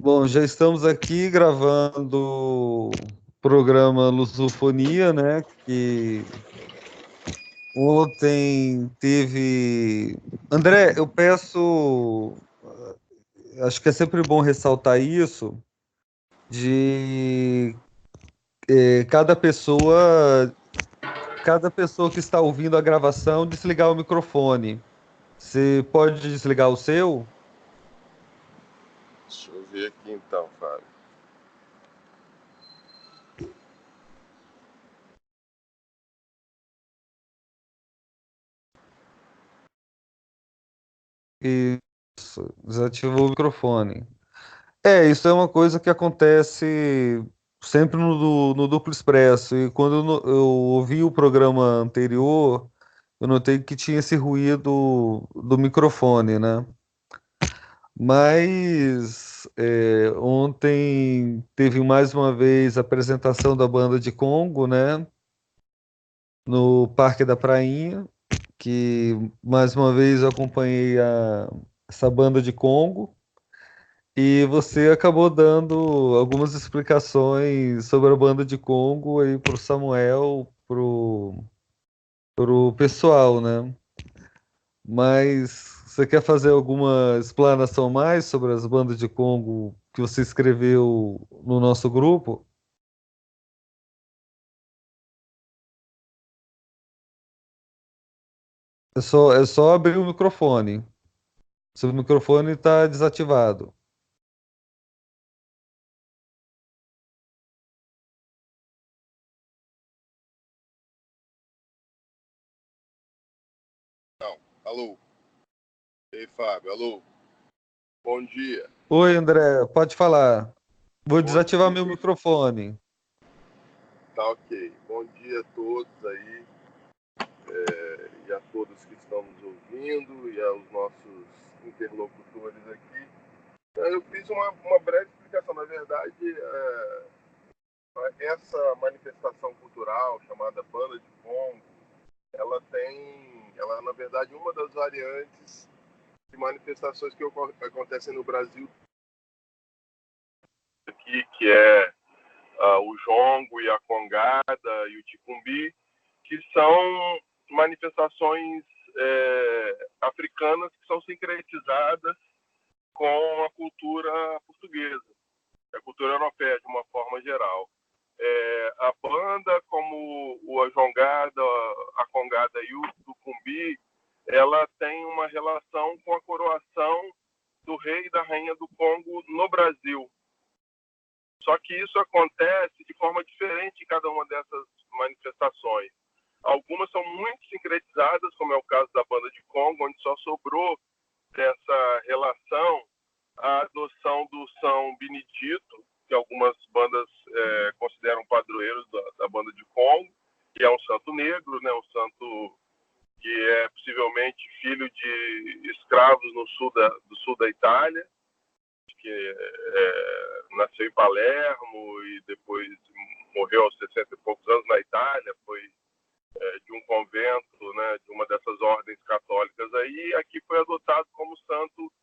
Bom, já estamos aqui gravando o programa Lusofonia, né? Que ontem teve. André, eu peço, acho que é sempre bom ressaltar isso, de cada cada pessoa que está ouvindo a gravação, desligar o microfone. Você pode desligar o seu? Deixa eu ver aqui então, Fábio. Isso, desativou o microfone. Isso é uma coisa que acontece sempre no Duplo Expresso. E quando eu ouvi o programa anterior, eu notei que tinha esse ruído do microfone, né? Mas ontem teve mais uma vez a apresentação da banda de Congo, né? No Parque da Prainha, que mais uma vez eu acompanhei essa banda de Congo. E você acabou dando algumas explicações sobre a banda de Congo aí pro Samuel, pro pessoal, né? Mas você quer fazer alguma explanação mais sobre as bandas de Congo que você escreveu no nosso grupo? É só abrir o microfone. Seu microfone está desativado. Não, alô. Ei, Fábio, alô. Bom dia. Oi, André, pode falar. Vou Bom desativar meu dia. microfone. Tá ok. Bom dia a todos aí e a todos que estão nos ouvindo e aos nossos interlocutores aqui. Eu fiz uma breve explicação. Na verdade, essa manifestação cultural chamada Banda de Congo, ela na verdade uma das variantes de manifestações que acontecem no Brasil aqui, que é o jongo e a congada e o ticumbi, que são manifestações africanas que são sincretizadas com a cultura portuguesa, a cultura europeia de uma forma geral. A banda, como a jongada, a congada e o tucumbi, ela tem uma relação com a coroação do rei e da rainha do Congo no Brasil. Só que isso acontece de forma diferente em cada uma dessas manifestações. Algumas são muito sincretizadas, como é o caso da banda de Congo, onde só sobrou dessa relação a adoção do São Benedito, que algumas bandas consideram padroeiros da banda de Congo, que é um santo negro, né, um santo que é possivelmente filho de escravos do sul da Itália, que nasceu em Palermo e depois morreu aos 60 e poucos anos na Itália, foi de um convento, né, de uma dessas ordens católicas aí, e aqui foi adotado como santo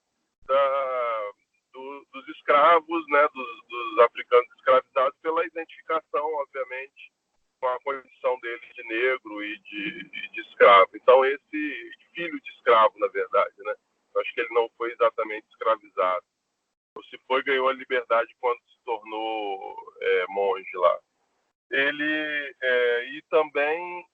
dos escravos, né, dos africanos escravizados, pela identificação, obviamente, com a condição dele de negro e de escravo. Então, esse filho de escravo, na verdade, né, eu acho que ele não foi exatamente escravizado. Ou se foi, ganhou a liberdade quando se tornou monge lá. Ele e também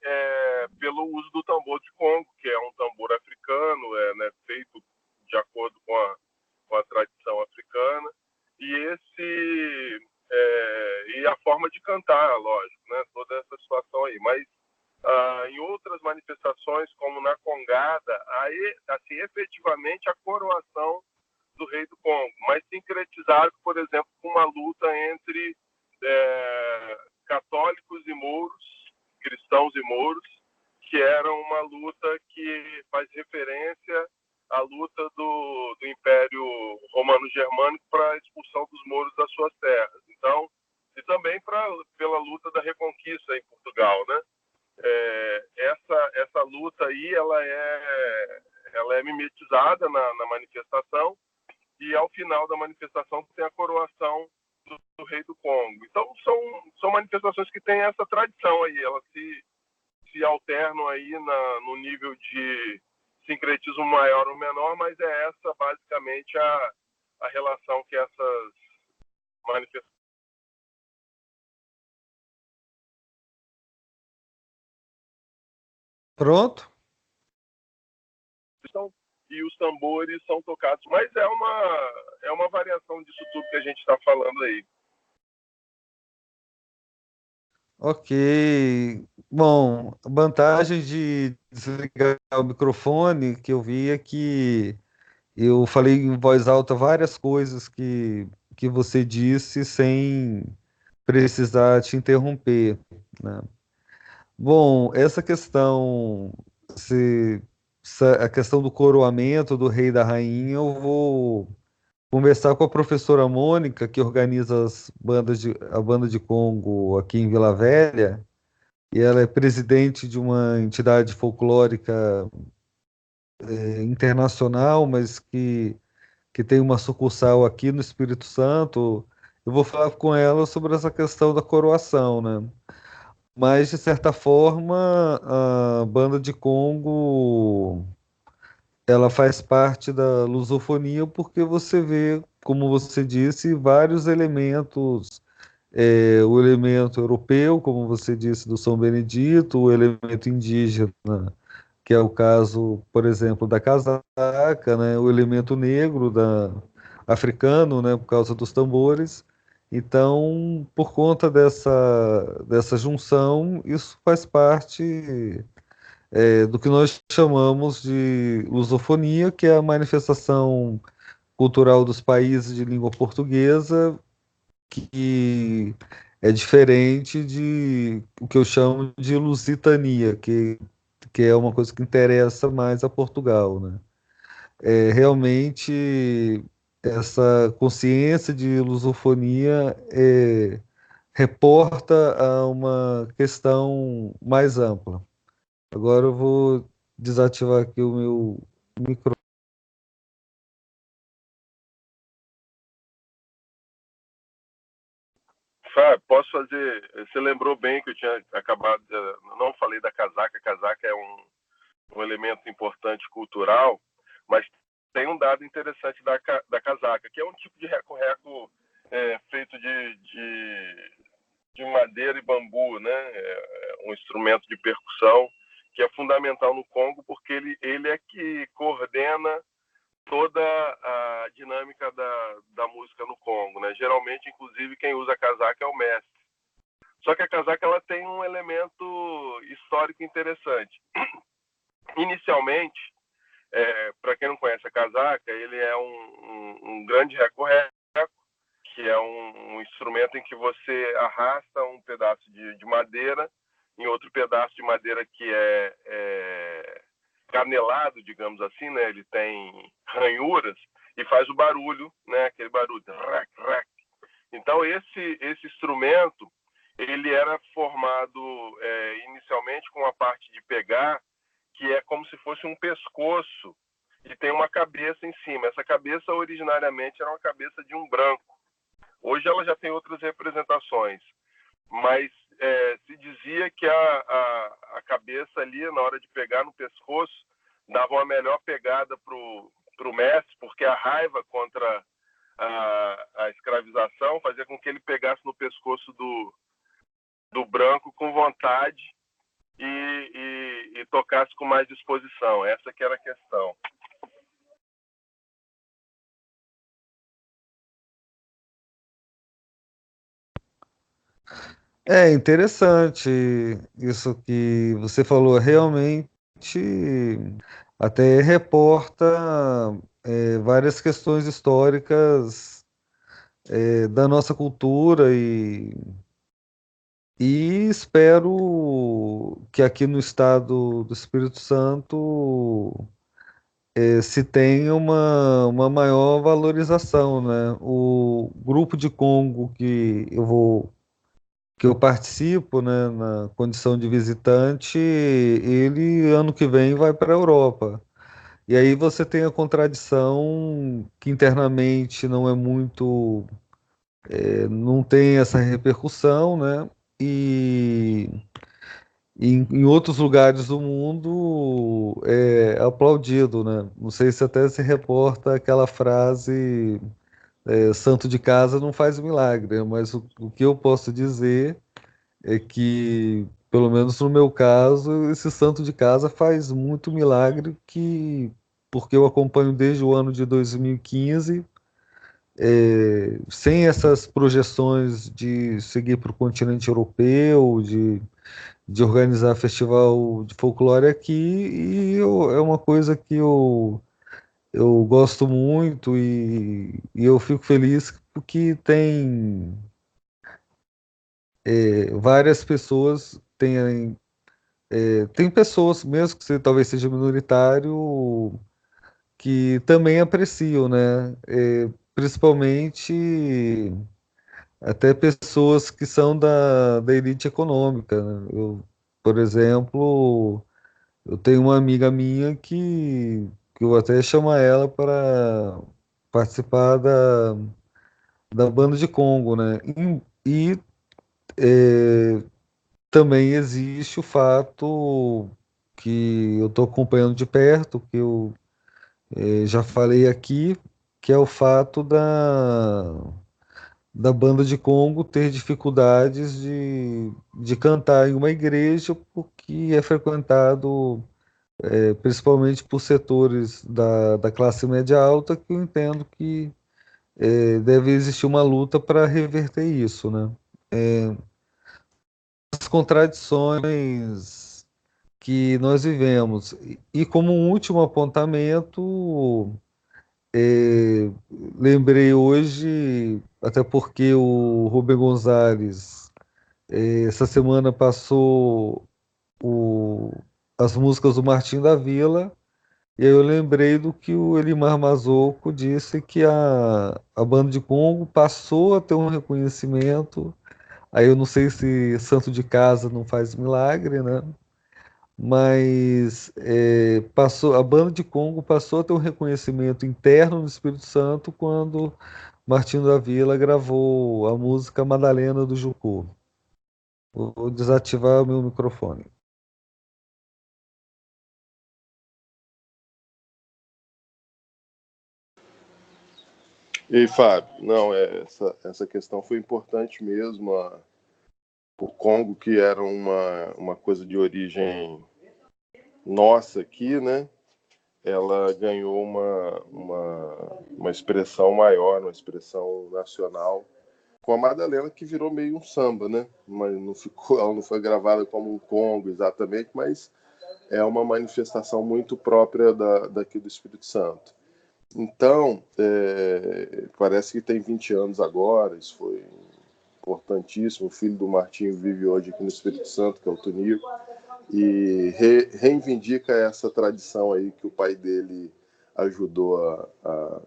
pelo uso do tambor de Congo, que é um tambor africano, né, feito de acordo com a tradição africana, e e a forma de cantar, lógico, né, toda essa situação aí. Mas em outras manifestações, como na Congada, aí, assim, efetivamente a coroação do rei do Congo, mas sincretizado, por exemplo, com uma luta entre católicos e mouros, cristãos e mouros, que era uma luta que faz referência à luta do Império Romano-Germânico para a expulsão dos mouros das suas terras. Então, e também pela luta da Reconquista em Portugal, né? Essa luta aí, ela é mimetizada na manifestação, e ao final da manifestação tem a coroação do rei do Congo. Então são manifestações que têm essa tradição aí, elas se alternam aí no nível de sincretismo maior ou menor, mas é essa basicamente a relação que essas manifestações. Pronto? E os tambores são tocados, mas é uma variação disso tudo que a gente está falando aí. Ok. Bom, a vantagem de desligar o microfone que eu vi é que eu falei em voz alta várias coisas que você disse sem precisar te interromper, né? Bom, essa questão, se, a questão do coroamento do rei e da rainha, eu vou conversar com a professora Mônica, que organiza a banda de Congo aqui em Vila Velha, e ela é presidente de uma entidade folclórica internacional, mas que tem uma sucursal aqui no Espírito Santo. Eu vou falar com ela sobre essa questão da coroação, né? Mas, de certa forma, a banda de Congo, ela faz parte da lusofonia porque você vê, como você disse, vários elementos, o elemento europeu, como você disse, do São Benedito, o elemento indígena, que é o caso, por exemplo, da casaca, né, o elemento negro africano, né, por causa dos tambores. Então, por conta dessa junção, isso faz parte do que nós chamamos de lusofonia, que é a manifestação cultural dos países de língua portuguesa, que é diferente de o que eu chamo de lusitania, que é uma coisa que interessa mais a Portugal, né? Realmente, essa consciência de lusofonia reporta a uma questão mais ampla. Agora eu vou desativar aqui o meu micro. Fábio, posso fazer. Você lembrou bem que eu tinha acabado. Não falei da casaca. A casaca é um elemento importante cultural, mas tem um dado interessante da casaca, que é um tipo de reco-reco feito de madeira e bambu, né? Um instrumento de percussão que é fundamental no Congo, porque ele é que coordena toda a dinâmica da música no Congo, né? Geralmente, inclusive, quem usa casaca é o mestre. Só que a casaca ela tem um elemento histórico interessante. Inicialmente, para quem não conhece a casaca, ele é um grande reco-reco, que é um instrumento em que você arrasta um pedaço de madeira em outro pedaço de madeira que é canelado, digamos assim, né? Ele tem ranhuras e faz o barulho, né? Aquele barulho, rac, rac. Então esse instrumento ele era formado inicialmente com uma parte de pegar que é como se fosse um pescoço e tem uma cabeça em cima. Essa cabeça originariamente era uma cabeça de um branco. Hoje ela já tem outras representações, mas se dizia que a cabeça ali, na hora de pegar no pescoço, dava uma melhor pegada para o mestre, porque a raiva contra a escravização fazia com que ele pegasse no pescoço do branco com vontade e tocasse com mais disposição. Essa que era a questão. É interessante isso que você falou, realmente até reporta várias questões históricas da nossa cultura e espero que aqui no estado do Espírito Santo se tenha uma maior valorização, né? O grupo de Congo que eu participo, né, na condição de visitante, ele ano que vem vai para a Europa. E aí você tem a contradição que internamente não é muito, não tem essa repercussão, né? E em outros lugares do mundo é aplaudido, né? Não sei se até se reporta aquela frase, santo de casa não faz milagre, né? Mas o que eu posso dizer é que, pelo menos no meu caso, esse santo de casa faz muito milagre porque eu acompanho desde o ano de 2015, sem essas projeções de seguir para o continente europeu, de organizar festival de folclore aqui, e é uma coisa que eu gosto muito e eu fico feliz porque várias pessoas tem pessoas, mesmo que você talvez seja minoritário, que também apreciam, né? Principalmente até pessoas que são da elite econômica, né? Por exemplo, eu tenho uma amiga minha que eu até chamo ela para participar da banda de Congo, né? E também existe o fato que eu estou acompanhando de perto, que eu já falei aqui, que é o fato da banda de Congo ter dificuldades de cantar em uma igreja, porque é frequentado principalmente por setores da classe média alta, que eu entendo que deve existir uma luta para reverter isso, né? As contradições que nós vivemos. E como um último apontamento, é, lembrei hoje, até porque o Rubem Gonzalez, essa semana passou o- as músicas do Martim da Vila, e aí eu lembrei do que o Elimar Mazzocco disse que a banda de Congo passou a ter um reconhecimento. Aí eu não sei se santo de casa não faz milagre, né? Mas a banda de Congo passou a ter um reconhecimento interno no Espírito Santo quando Martinho da Vila gravou a música Madalena do Jucu. Vou desativar o meu microfone. E aí, Fábio, não, essa questão foi importante mesmo. O Congo, que era uma coisa de origem nossa aqui, né? Ela ganhou uma expressão maior, uma expressão nacional, com a Madalena, que virou meio um samba, né? Mas não ficou, ela não foi gravada como um Congo exatamente, mas é uma manifestação muito própria daqui do Espírito Santo. Então, parece que tem 20 anos agora, isso foi importantíssimo. O filho do Martinho vive hoje aqui no Espírito Santo, que é o Tonico, e reivindica essa tradição aí que o pai dele ajudou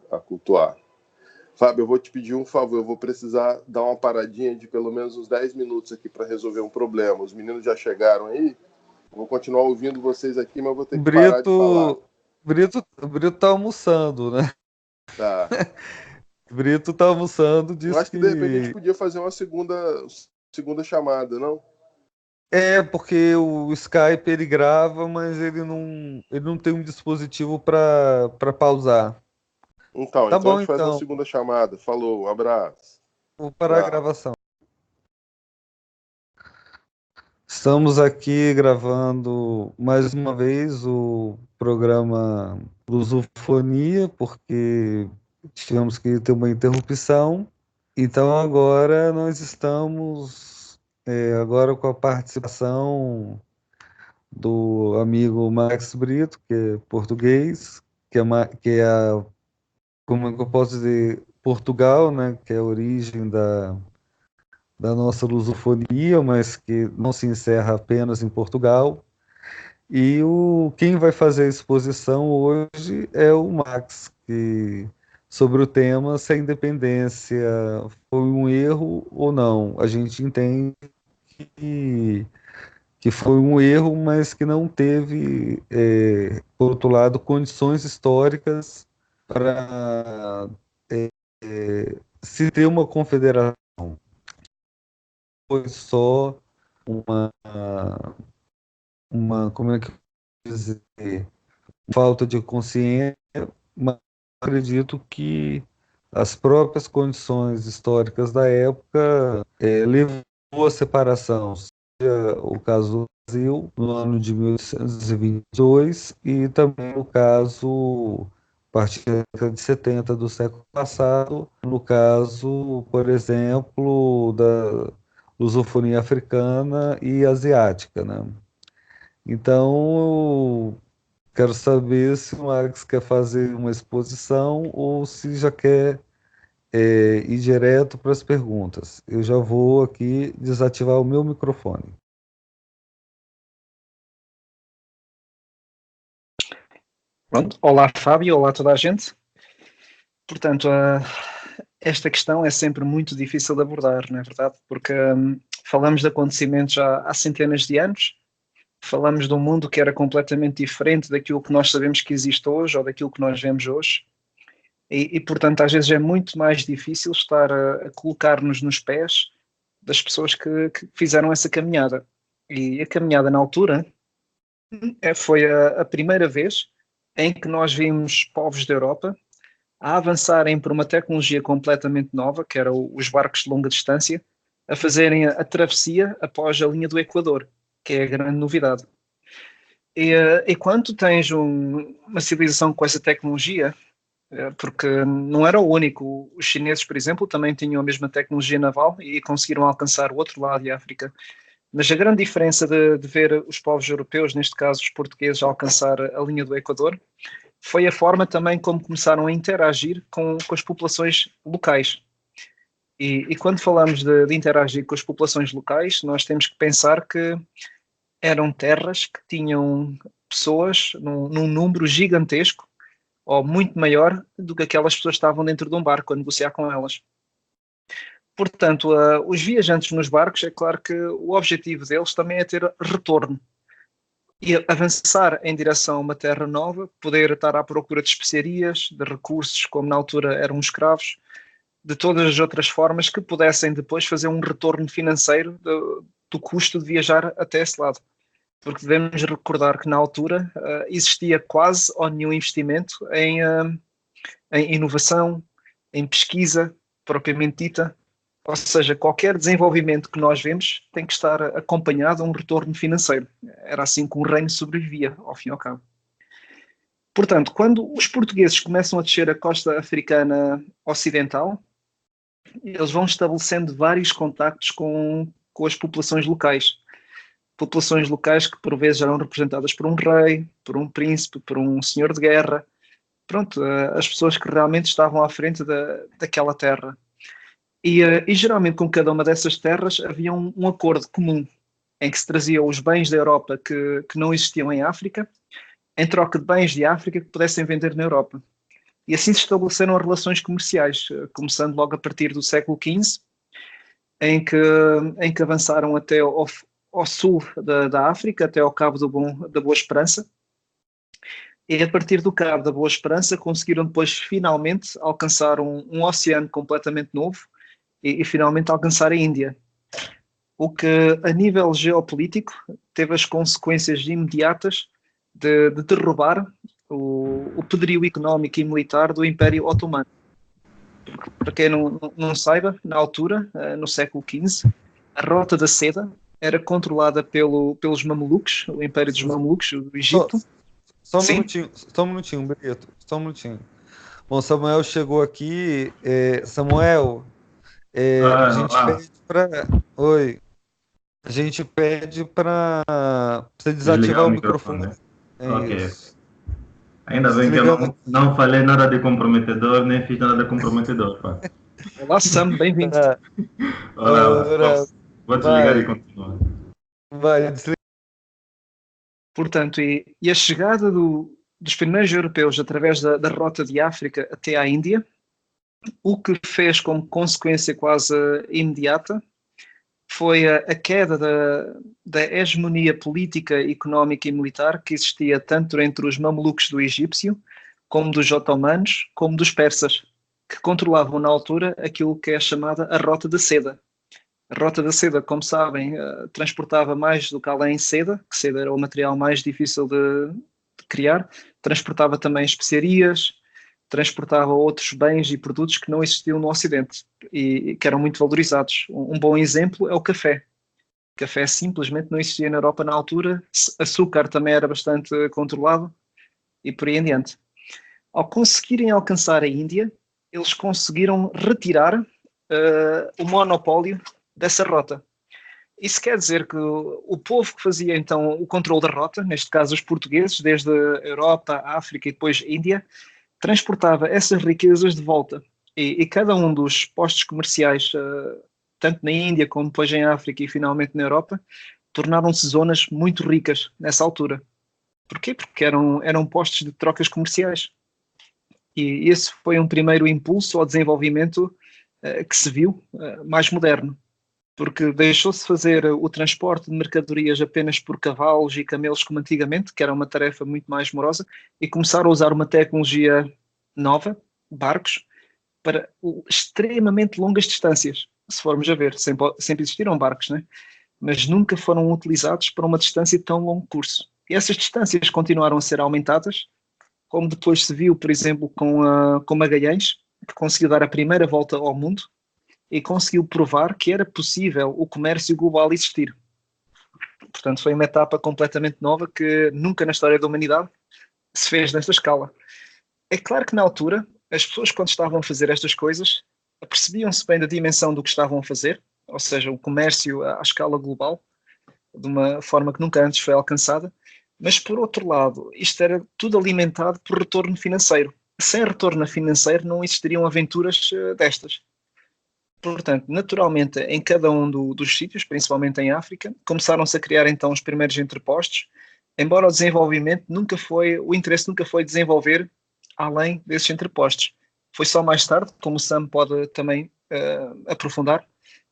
a cultuar. Fábio, eu vou te pedir um favor, eu vou precisar dar uma paradinha de pelo menos uns 10 minutos aqui para resolver um problema. Os meninos já chegaram aí, vou continuar ouvindo vocês aqui, mas vou ter que parar de falar. Brito tá almoçando, né? Tá. Brito tá almoçando, Eu disse acho que de repente a gente que podia fazer uma segunda chamada, não? porque o Skype ele grava, mas ele não tem um dispositivo para pausar. Então, Tá então a bom gente faz uma então, segunda chamada. Falou, um abraço. vou parar a Tchau. gravação. Estamos aqui gravando mais uma vez o programa Lusofonia, porque tivemos que ter uma interrupção. Então agora nós estamos agora com a participação do amigo Max Brito, que é português, que é como é que eu posso dizer, Portugal, né, que é a origem da nossa lusofonia, mas que não se encerra apenas em Portugal. E quem vai fazer a exposição hoje é o Max, sobre o tema se a independência foi um erro ou não. A gente entende que que foi um erro, mas que não teve, por outro lado, condições históricas para se ter uma confederação. Foi só uma, como é que eu vou dizer, falta de consciência, mas acredito que as próprias condições históricas da época levou à separação, seja o caso do Brasil no ano de 1822 e também o caso a partir da década de 70 do século passado, no caso, por exemplo, da lusofonia africana e asiática, né? Então, quero saber se o Max quer fazer uma exposição ou se já quer ir direto para as perguntas. Eu já vou aqui desativar o meu microfone. Pronto. Olá, Fábio. Olá, toda a gente. Portanto, esta questão é sempre muito difícil de abordar, não é verdade? Porque falamos de acontecimentos há centenas de anos, falamos de um mundo que era completamente diferente daquilo que nós sabemos que existe hoje ou daquilo que nós vemos hoje. Portanto, às vezes é muito mais difícil estar a colocar-nos nos pés das pessoas que fizeram essa caminhada. E a caminhada na altura foi a primeira vez em que nós vimos povos da Europa a avançarem por uma tecnologia completamente nova, que eram os barcos de longa distância, a fazerem a travessia após a linha do Equador, que é a grande novidade. E quando tens uma civilização com essa tecnologia, porque não era o único, os chineses, por exemplo, também tinham a mesma tecnologia naval e conseguiram alcançar o outro lado da África. Mas a grande diferença de ver os povos europeus, neste caso os portugueses, alcançar a linha do Equador, foi a forma também como começaram a interagir com as populações locais. E quando falamos de interagir com as populações locais, nós temos que pensar que eram terras que tinham pessoas num número gigantesco, ou muito maior do que aquelas pessoas que estavam dentro de um barco a negociar com elas. Portanto, os viajantes nos barcos, é claro que o objetivo deles também é ter retorno e avançar em direção a uma terra nova, poder estar à procura de especiarias, de recursos, como na altura eram escravos, de todas as outras formas que pudessem depois fazer um retorno financeiro do custo de viajar até esse lado. Porque devemos recordar que na altura existia quase ou nenhum investimento em inovação, em pesquisa propriamente dita. Ou seja, qualquer desenvolvimento que nós vemos tem que estar acompanhado a um retorno financeiro. Era assim que o reino sobrevivia, ao fim e ao cabo. Portanto, quando os portugueses começam a descer a costa africana ocidental, eles vão estabelecendo vários contactos com as populações locais. Populações locais que por vezes eram representadas por um rei, por um príncipe, por um senhor de guerra. Pronto, as pessoas que realmente estavam à frente daquela terra. E geralmente com cada uma dessas terras havia um acordo comum em que se traziam os bens da Europa que não existiam em África, em troca de bens de África que pudessem vender na Europa. E assim se estabeleceram as relações comerciais, começando logo a partir do século XV, em que avançaram até ao sul da África, até ao Cabo da Boa Esperança. E a partir do Cabo da Boa Esperança conseguiram depois finalmente alcançar um oceano completamente novo e finalmente alcançar a Índia. O que, a nível geopolítico, teve as consequências imediatas de derrubar o poderio económico e militar do Império Otomano. Para quem não saiba, na altura, no século XV, a Rota da Seda era controlada pelos Mamelucos, o Império dos Mamelucos, do Egito. Só um minutinho, Brito, só um minutinho. Bom, Samuel chegou aqui. Samuel, a gente pede para... Oi. A gente pede para você desativar o microfone. Ok. Isso. Ainda bem que eu não falei nada de comprometedor, nem fiz nada de comprometedor. Pá. Olá, Sam, bem-vindo. Olá, vou desligar e continuar. Vai, desliga. Portanto, e a chegada dos primeiros europeus através da rota de África até à Índia, o que fez como consequência quase imediata foi a queda da hegemonia política, económica e militar que existia tanto entre os mamelucos do egípcio, como dos otomanos, como dos persas, que controlavam na altura aquilo que é chamada a Rota da Seda. A Rota da Seda, como sabem, transportava mais do que além seda, que seda era o material mais difícil de criar, transportava também especiarias, transportava outros bens e produtos que não existiam no Ocidente e que eram muito valorizados. Um bom exemplo é o café. O café simplesmente não existia na Europa na altura, açúcar também era bastante controlado e por aí em diante. Ao conseguirem alcançar a Índia, eles conseguiram retirar o monopólio dessa rota. Isso quer dizer que o povo que fazia então o controle da rota, neste caso os portugueses, desde a Europa, a África e depois a Índia, transportava essas riquezas de volta. E cada um dos postos comerciais, tanto na Índia como depois em África e finalmente na Europa, tornaram-se zonas muito ricas nessa altura. Porquê? Porque eram postos de trocas comerciais. E esse foi um primeiro impulso ao desenvolvimento que se viu mais moderno, porque deixou-se fazer o transporte de mercadorias apenas por cavalos e camelos como antigamente, que era uma tarefa muito mais morosa, e começaram a usar uma tecnologia nova, barcos, para extremamente longas distâncias, se formos a ver. Sempre existiram barcos, né? Mas nunca foram utilizados para uma distância de tão longo curso. E essas distâncias continuaram a ser aumentadas, como depois se viu, por exemplo, com Magalhães, que conseguiu dar a primeira volta ao mundo e conseguiu provar que era possível o comércio global existir. Portanto, foi uma etapa completamente nova que nunca na história da humanidade se fez nesta escala. É claro que na altura, as pessoas quando estavam a fazer estas coisas, apercebiam-se bem da dimensão do que estavam a fazer, ou seja, o comércio à escala global, de uma forma que nunca antes foi alcançada, mas por outro lado, isto era tudo alimentado por retorno financeiro. Sem retorno financeiro não existiriam aventuras destas. Portanto, naturalmente, em cada um dos sítios, principalmente em África, começaram-se a criar então os primeiros entrepostos, embora o interesse nunca foi desenvolver além desses entrepostos. Foi só mais tarde, como o Sam pode também aprofundar,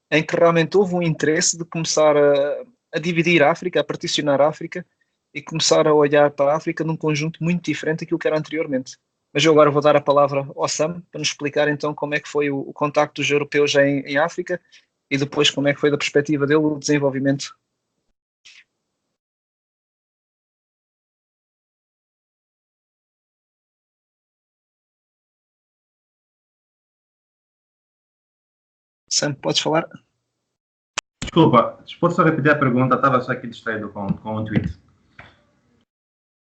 em que realmente houve um interesse de começar a dividir a África, a particionar a África e começar a olhar para a África num conjunto muito diferente daquilo que era anteriormente. Mas eu agora vou dar a palavra ao Sam para nos explicar então como é que foi o contacto dos europeus em África e depois como é que foi da perspectiva dele o desenvolvimento. Sam, podes falar? Desculpa, pode só repetir a pergunta? Estava só aqui distraído com o tweet.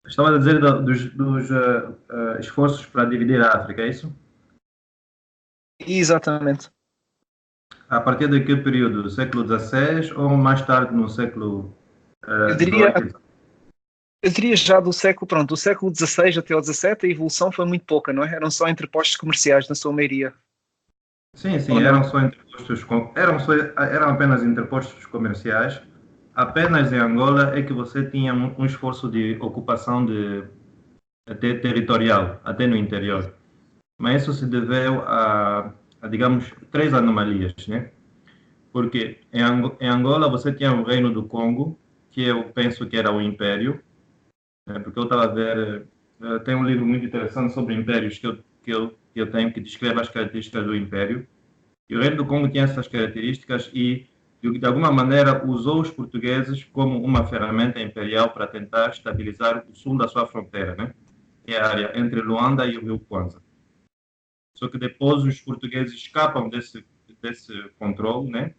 Estava a dizer dos esforços para dividir a África, é isso? Exatamente. A partir de que período? Do século XVI ou mais tarde no século XVIII? Eu diria já do século XVI até o XVII, a evolução foi muito pouca, não é? Eram só entrepostos comerciais, na sua maioria. Sim, eram só entrepostos, eram apenas entrepostos comerciais. Apenas em Angola é que você tinha um esforço de ocupação até territorial, até no interior. Mas isso se deveu a, digamos, três anomalias, né? Porque em Angola você tinha o Reino do Congo, que eu penso que era o Império, né? Porque eu estava a ver, tem um livro muito interessante sobre impérios que eu tenho, que descreve as características do Império. E o Reino do Congo tinha essas características e, de alguma maneira, usou os portugueses como uma ferramenta imperial para tentar estabilizar o sul da sua fronteira, né? Que é a área entre Luanda e o Rio Kwanza. Só que depois os portugueses escapam desse controle, né?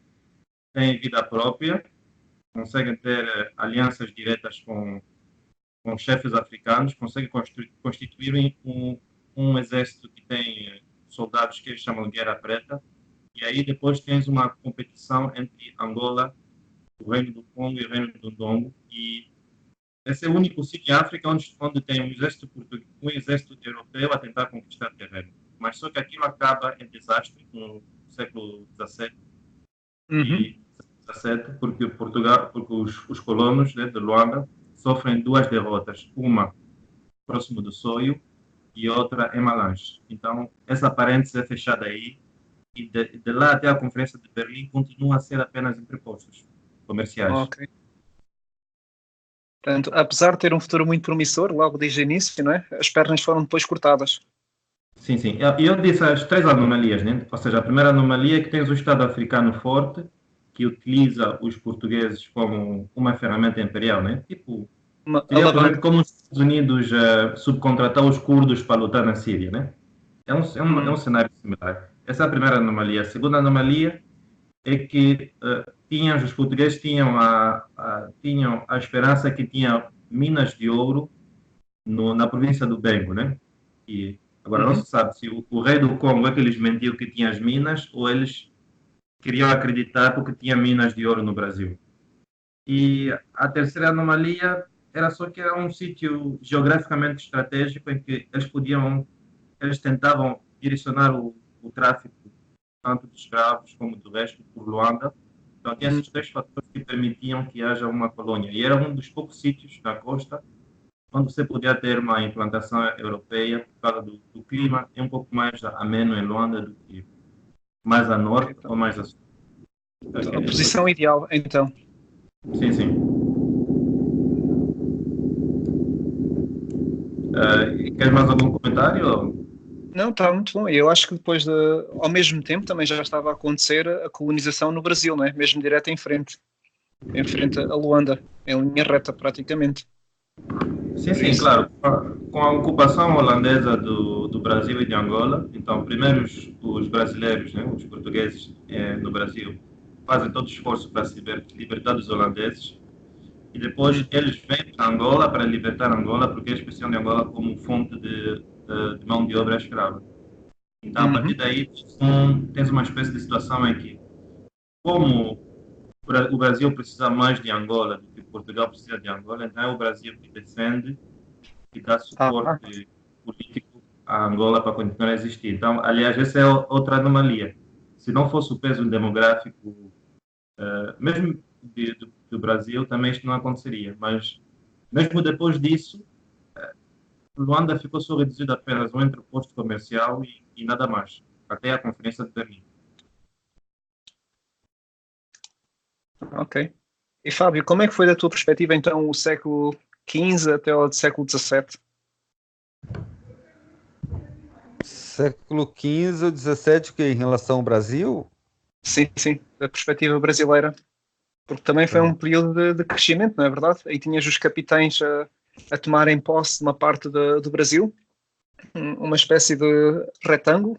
Têm vida própria, conseguem ter alianças diretas com chefes africanos, conseguem constituir um exército que tem soldados que eles chamam de Guerra Preta. E aí depois tens uma competição entre Angola, o Reino do Congo e o Reino do Ndongo. E esse é o único sítio em África onde tem um exército europeu a tentar conquistar terreno. Mas só que aquilo acaba em desastre no século XVII. E XVII, porque os colonos, né, de Luanda sofrem duas derrotas. Uma próximo do Soio e outra em Malange. Então, essa parêntese é fechada aí. e de lá até a Conferência de Berlim continua a ser apenas interpostos comerciais. Ok. Portanto, apesar de ter um futuro muito promissor, logo desde o início, não é? As pernas foram depois cortadas. Sim, sim. Eu disse as três anomalias, né? Ou seja, a primeira anomalia é que tens o Estado africano forte, que utiliza os portugueses como uma ferramenta imperial, né? Tipo, Uma seria, por exemplo, alavanca. como os Estados Unidos subcontratar os curdos para lutar na Síria, né? É um cenário similar. Essa é a primeira anomalia. A segunda anomalia é que os portugueses tinham a esperança que tinha minas de ouro na província do Bengo, né? E agora não Uhum. se sabe se o rei do Congo é que eles mentiu que tinha as minas ou eles queriam acreditar porque tinha minas de ouro no Brasil. E a terceira anomalia era só que era um sítio geograficamente estratégico em que eles tentavam direcionar o tráfico tanto de escravos como do resto por Luanda. Então tinha Uhum. esses três fatores que permitiam que haja uma colônia. E era um dos poucos sítios na costa onde você podia ter uma implantação europeia por causa do clima é um pouco mais ameno em Luanda do que mais a Ok, norte então. ou mais a sul. Então, a Ok. posição ideal, então. Sim, sim. Queres mais algum comentário? Não, está muito bom. E eu acho que depois ao mesmo tempo, também já estava a acontecer a colonização no Brasil, não é? Mesmo direto em frente a Luanda, em linha reta praticamente. Sim, Por sim, isso, claro. Com a ocupação holandesa do Brasil e de Angola, então, primeiro os brasileiros, né, os portugueses no Brasil, fazem todo o esforço para se libertar dos holandeses e depois hum, eles vêm para Angola para libertar Angola, porque eles precisam de Angola como fonte de mão de obra escrava. Então, a partir uhum, daí, tens uma espécie de situação em que, como o Brasil precisa mais de Angola do que Portugal precisa de Angola, então é o Brasil que defende e dá ah, suporte político à Angola para continuar a existir. Então, aliás, essa é outra anomalia. Se não fosse o peso demográfico, mesmo do Brasil, também isto não aconteceria. Mas, mesmo depois disso, Luanda ficou só reduzido a apenas um entreposto comercial e nada mais, até a Conferência de Berlim. ok. E Fábio, como é que foi da tua perspectiva então o século XV até o século XVII? Século XV ou XVII, que em relação ao Brasil? Sim, sim, da perspectiva brasileira. Porque também foi um Tá. período de crescimento, não é verdade? Aí tinhas os capitães a tomarem posse de uma parte do Brasil, uma espécie de retângulo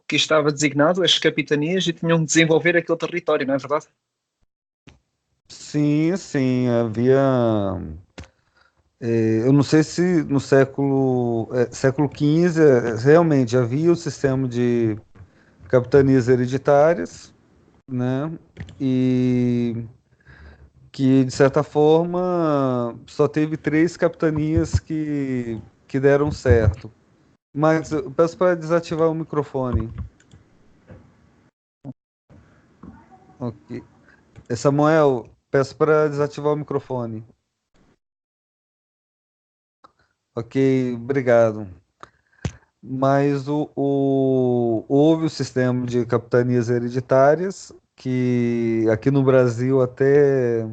que estava designado as capitanias e tinham de desenvolver aquele território, não é verdade? Sim, sim, havia. Eu não sei se no século XV realmente havia o sistema de capitanias hereditárias, né? E que, de certa forma, só teve três capitanias que deram certo. Mas eu peço para desativar o microfone. Ok. Samuel, peço para desativar o microfone. Ok, obrigado. Mas houve o sistema de capitanias hereditárias, que aqui no Brasil até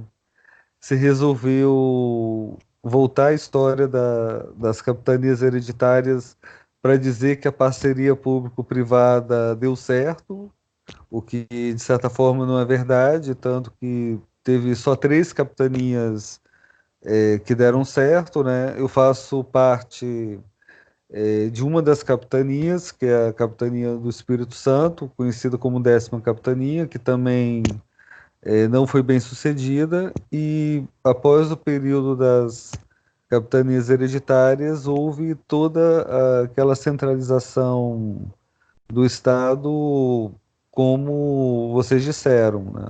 se resolveu voltar à história das capitanias hereditárias para dizer que a parceria público-privada deu certo, o que de certa forma não é verdade, tanto que teve só três capitanias que deram certo, né? Eu faço parte de uma das capitanias, que é a Capitania do Espírito Santo, conhecida como 10ª Capitania, que também não foi bem sucedida, e após o período das capitanias hereditárias, houve toda aquela centralização do Estado, como vocês disseram, né?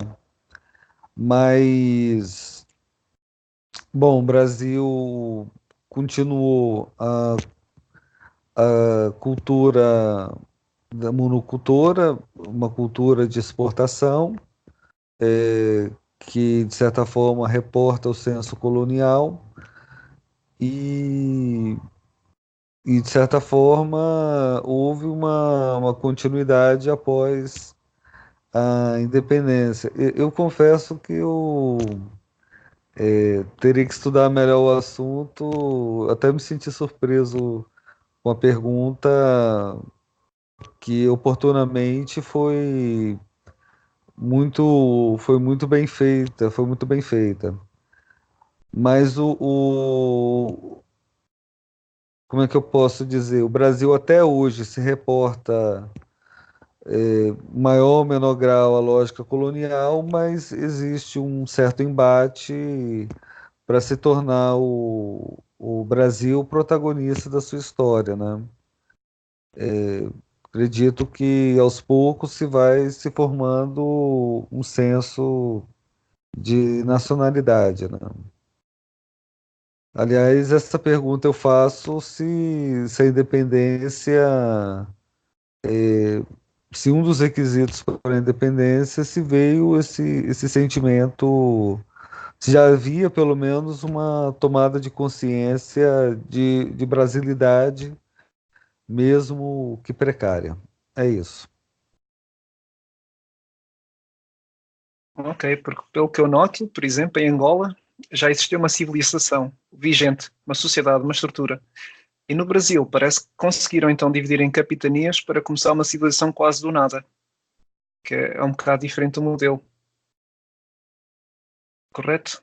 Mas, bom, o Brasil continuou a cultura da monocultura, uma cultura de exportação, que de certa forma reporta o senso colonial e E, de certa forma, houve uma continuidade após a independência. Eu confesso que eu teria que estudar melhor o assunto, até me senti surpreso com a pergunta que oportunamente foi muito bem feita, foi muito bem feita. Mas como é que eu posso dizer? O Brasil até hoje se reporta maior ou menor grau à lógica colonial, mas existe um certo embate para se tornar o Brasil protagonista da sua história, né? Acredito que aos poucos se vai se formando um senso de nacionalidade, né? Aliás, essa pergunta eu faço se a independência, se um dos requisitos para a independência, se veio esse sentimento, se já havia pelo menos uma tomada de consciência de brasilidade, mesmo que precária. É isso. Ok, porque pelo que eu noto, por exemplo, em Angola já existia uma civilização vigente, uma sociedade, uma estrutura. E no Brasil parece que conseguiram então dividir em capitanias para começar uma civilização quase do nada, que é um bocado diferente do modelo, correto?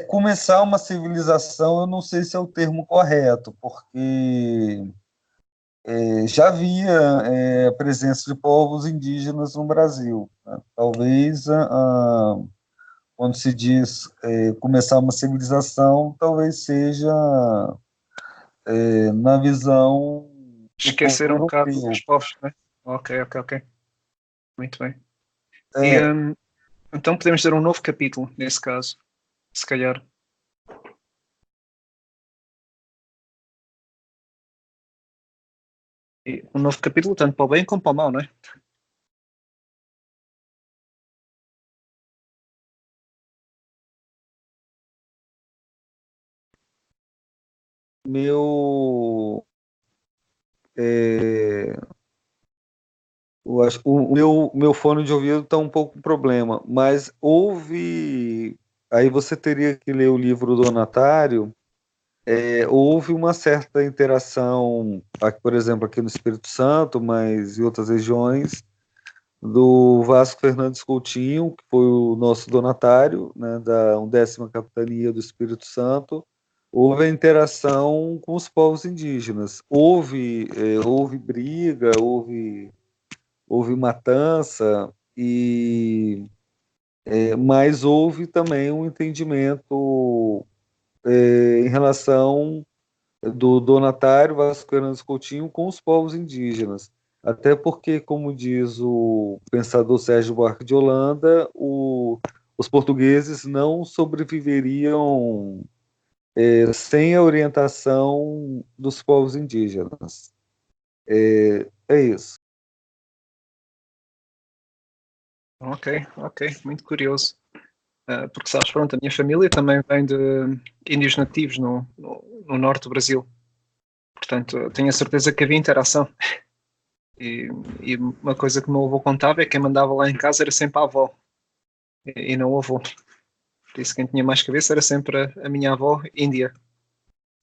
Começar uma civilização, eu não sei se é o termo correto, porque já havia a presença de povos indígenas no Brasil, né? Talvez, quando se diz começar uma civilização, talvez seja na visão do povo Esquecer um bocado europeu. os povos, né? Ok, ok, ok. Muito bem. E É, então podemos ter um novo capítulo nesse caso, se calhar. E um novo capítulo tanto para o bem como para o mal, não é? meu, é, eu acho, o meu fone de ouvido está um pouco com problema, mas aí você teria que ler o livro do Donatário. Houve uma certa interação, por exemplo, aqui no Espírito Santo, mas em outras regiões, do Vasco Fernandes Coutinho, que foi o nosso donatário, né, da 11ª Capitania do Espírito Santo. Houve a interação com os povos indígenas. Houve briga, houve matança, mas houve também um entendimento em relação do donatário Vasco Fernandes Coutinho com os povos indígenas. Até porque, como diz o pensador Sérgio Buarque de Holanda, os portugueses não sobreviveriam sem a orientação dos povos indígenas. É isso. Ok, ok, muito curioso. Porque sabes, pronto, a minha família também vem de índios nativos no norte do Brasil. Portanto, eu tenho a certeza que havia interação. E uma coisa que o meu avô contava é que quem mandava lá em casa era sempre a avó e não o avô. Por isso quem tinha mais cabeça era sempre a minha avó índia.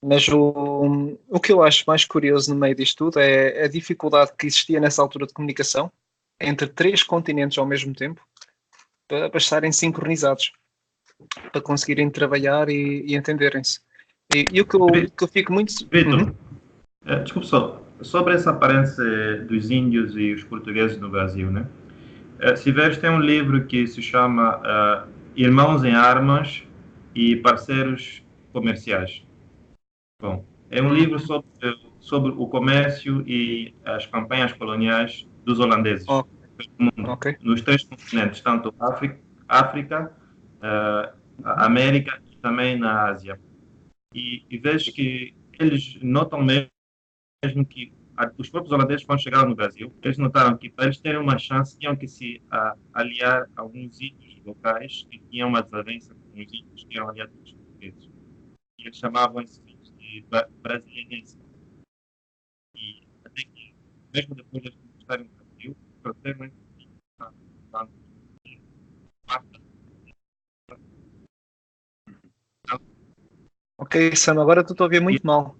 Mas o que eu acho mais curioso no meio disto tudo é a dificuldade que existia nessa altura de comunicação entre três continentes ao mesmo tempo para estarem sincronizados, para conseguirem trabalhar e entenderem-se. E o que eu fico muito. Uhum. Vitor, desculpe só, sobre essa aparência dos índios e os portugueses no Brasil, né? Se veres, tem um livro que se chama Irmãos em Armas e Parceiros Comerciais. Bom, é um livro sobre o comércio e as campanhas coloniais dos holandeses Oh, pelo mundo, ok. nos três continentes, tanto África, a América e também na Ásia. E vejo que eles notam mesmo que os próprios holandeses, quando chegaram no Brasil, eles notaram que para eles terem uma chance, tinham que se aliar a alguns índios locais que tinham uma desavença com os índios que eram aliados aos portugueses. E eles chamavam esses índios de brasilienses. E até que, mesmo depois de eles conquistarem o Brasil, trouxeram esses índios para Ok, Sam, agora estou a ouvir muito mal.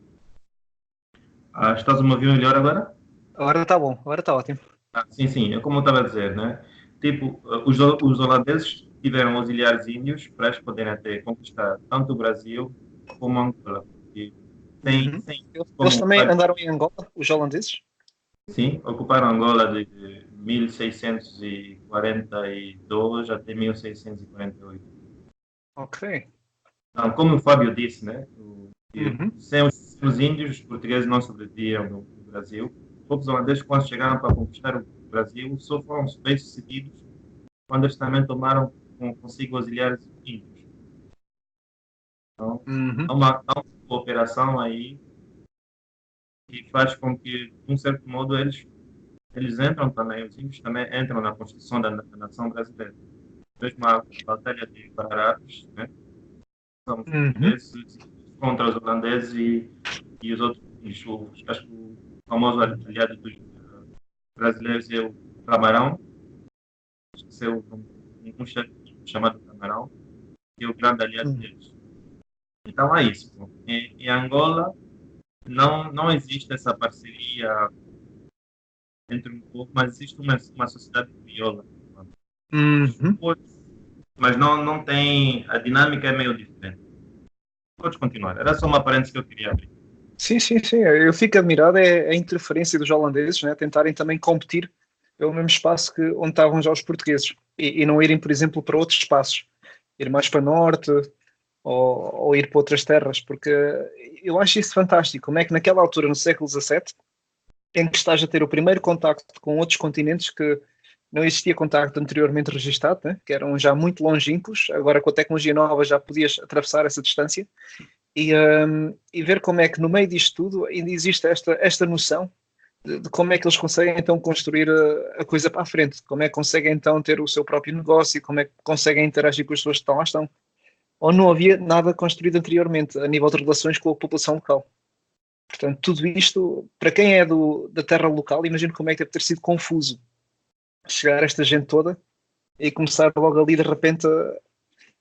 Estás a me ouvir melhor agora? Agora está bom, agora está ótimo. Sim, sim, é como eu estava a dizer, né? Tipo, os holandeses tiveram auxiliares índios para eles poderem até conquistar tanto o Brasil como Angola. E sem Eles como, também andaram em Angola, os holandeses? sim, ocuparam Angola de 1642 até 1648. Ok. Então, como o Fábio disse, né? Uhum. Sem os índios, os portugueses não sobreviviam no Brasil. Os holandeses, quando chegaram para conquistar o Brasil, só foram bem-sucedidos quando eles também tomaram consigo auxiliares índios. Então, Uhum. há uma cooperação aí que faz com que, de um certo modo, eles entram também, os índios também entram na Constituição da nação brasileira. Mesmo a Batalha de Guararapes, né? São os Uhum. portugueses contra os holandeses e os outros índios. Acho que o famoso aliado dos brasileiros é o Camarão, esqueceu um chefe chamado Camarão, que é o grande aliado Uhum. deles. Então é isso. Em Angola não existe essa parceria entre um povo, mas existe uma sociedade crioula. Uhum. Mas não tem. A dinâmica é meio diferente. Podes continuar. Era só uma parênteses que eu queria abrir. Sim, sim, sim. Eu fico admirado é a interferência dos holandeses, né? Tentarem também competir pelo mesmo espaço que onde estavam já os portugueses e não irem, por exemplo, para outros espaços, ir mais para norte ou ir para outras terras, porque eu acho isso fantástico. Como é que naquela altura, no século XVII, em que estás a ter o primeiro contacto com outros continentes que não existia contacto anteriormente registado, né? Que eram já muito longínquos, agora com a tecnologia nova já podias atravessar essa distância e ver como é que no meio disto tudo ainda existe esta noção de como é que eles conseguem então construir a coisa para a frente, como é que conseguem então ter o seu próprio negócio, como é que conseguem interagir com as pessoas que estão lá estão. Ou não havia nada construído anteriormente a nível de relações com a população local. Portanto, tudo isto, para quem é da terra local, imagino como é que deve ter sido confuso chegar esta gente toda e começar logo ali de repente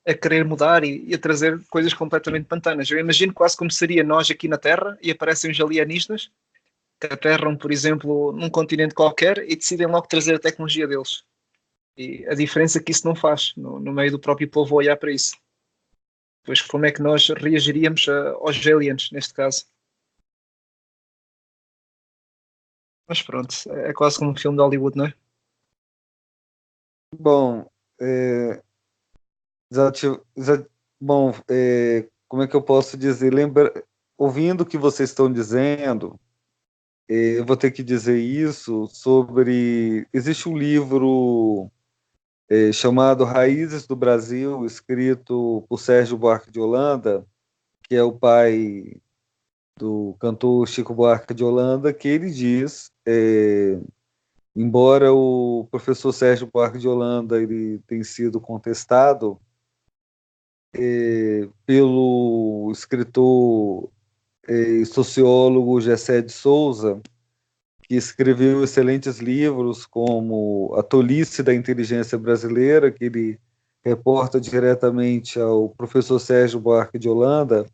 a querer mudar e a trazer coisas completamente pantanas. Eu imagino quase como seria nós aqui na Terra e aparecem os alienistas que aterram, por exemplo, num continente qualquer e decidem logo trazer a tecnologia deles. E a diferença que isso não faz no meio do próprio povo olhar para isso. Pois como é que nós reagiríamos aos aliens, neste caso? Mas pronto, é quase como um filme de Hollywood, não é? Bom, bom, como é que eu posso dizer? Ouvindo o que vocês estão dizendo, eu vou ter que dizer isso sobre. Existe um livro chamado Raízes do Brasil, escrito por Sérgio Buarque de Holanda, que é o pai do cantor Chico Buarque de Holanda, que ele diz, embora o professor Sérgio Buarque de Holanda ele tenha sido contestado pelo escritor e sociólogo Gessé de Souza, que escreveu excelentes livros como A Tolice da Inteligência Brasileira, que ele reporta diretamente ao professor Sérgio Buarque de Holanda,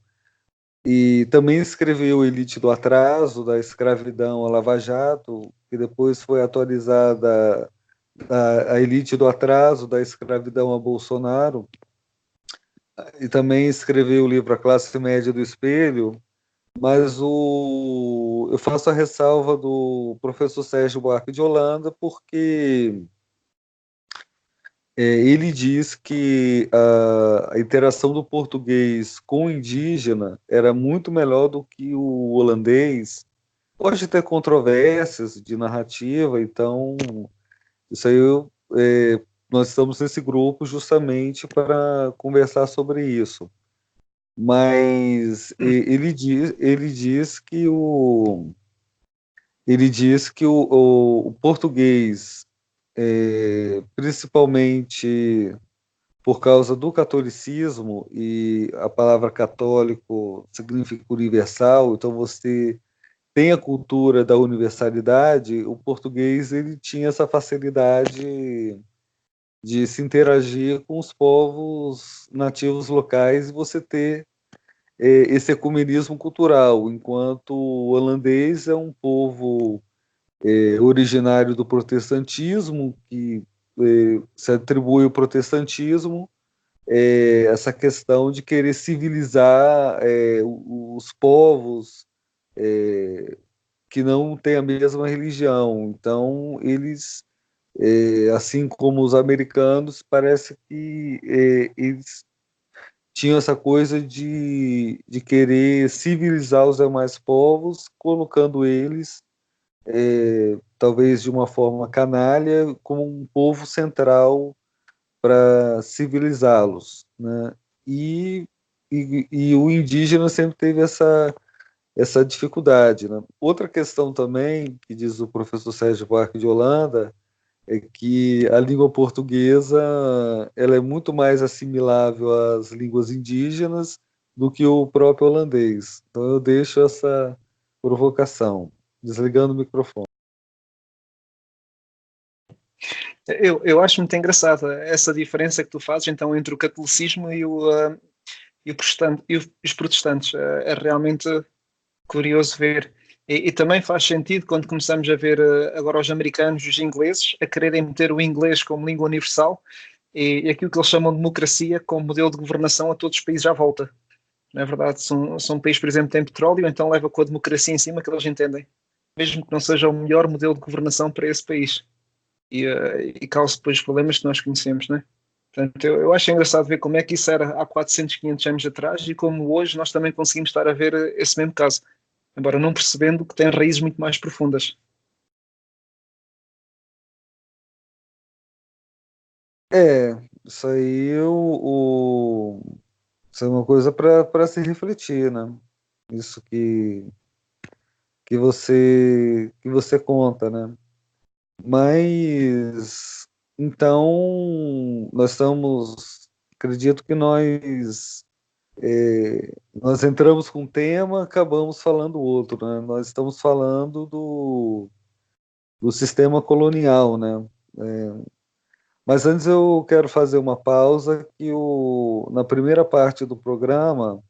e também escreveu Elite do Atraso, da Escravidão à Lava Jato, que depois foi atualizada a Elite do Atraso, da Escravidão a Bolsonaro, e também escreveu o livro A Classe Média do Espelho, mas eu faço a ressalva do professor Sérgio Buarque de Holanda, porque ele diz que a interação do português com o indígena era muito melhor do que o holandês. Pode ter controvérsias de narrativa, então isso aí nós estamos nesse grupo justamente para conversar sobre isso. Mas ele diz que ele diz que o português, principalmente por causa do catolicismo, e a palavra católico significa universal, então você tem a cultura da universalidade, o português ele tinha essa facilidade de se interagir com os povos nativos locais e você ter esse ecumenismo cultural, enquanto o holandês é um povo originário do protestantismo, que se atribui o protestantismo, essa questão de querer civilizar os povos que não têm a mesma religião. Então, eles, assim como os americanos, parece que eles tinham essa coisa de querer civilizar os demais povos, colocando eles, talvez de uma forma canalha, como um povo central para civilizá-los, né? E o indígena sempre teve essa dificuldade, né? Outra questão também, que diz o professor Sérgio Buarque de Holanda, é que a língua portuguesa ela é muito mais assimilável às línguas indígenas do que o próprio holandês. Então eu deixo essa provocação, desligando o microfone. Eu acho muito engraçada essa diferença que tu fazes então entre o catolicismo e os protestantes. É realmente curioso ver. E também faz sentido quando começamos a ver agora os americanos e os ingleses a quererem meter o inglês como língua universal e aquilo que eles chamam de democracia como modelo de governação a todos os países à volta. Não é verdade? São países, por exemplo, que têm petróleo, então leva com a democracia em cima que eles entendem. Mesmo que não seja o melhor modelo de governação para esse país. E causa depois problemas que nós conhecemos, né? Portanto, eu acho engraçado ver como é que isso era há 400, 500 anos atrás e como hoje nós também conseguimos estar a ver esse mesmo caso, embora não percebendo que tem raízes muito mais profundas. Isso aí isso é uma coisa para se refletir, né? Isso que você conta, né? Mas então acredito que nós entramos com um tema, acabamos falando outro, né? Nós estamos falando do sistema colonial, né? Mas antes eu quero fazer uma pausa que na primeira parte do programa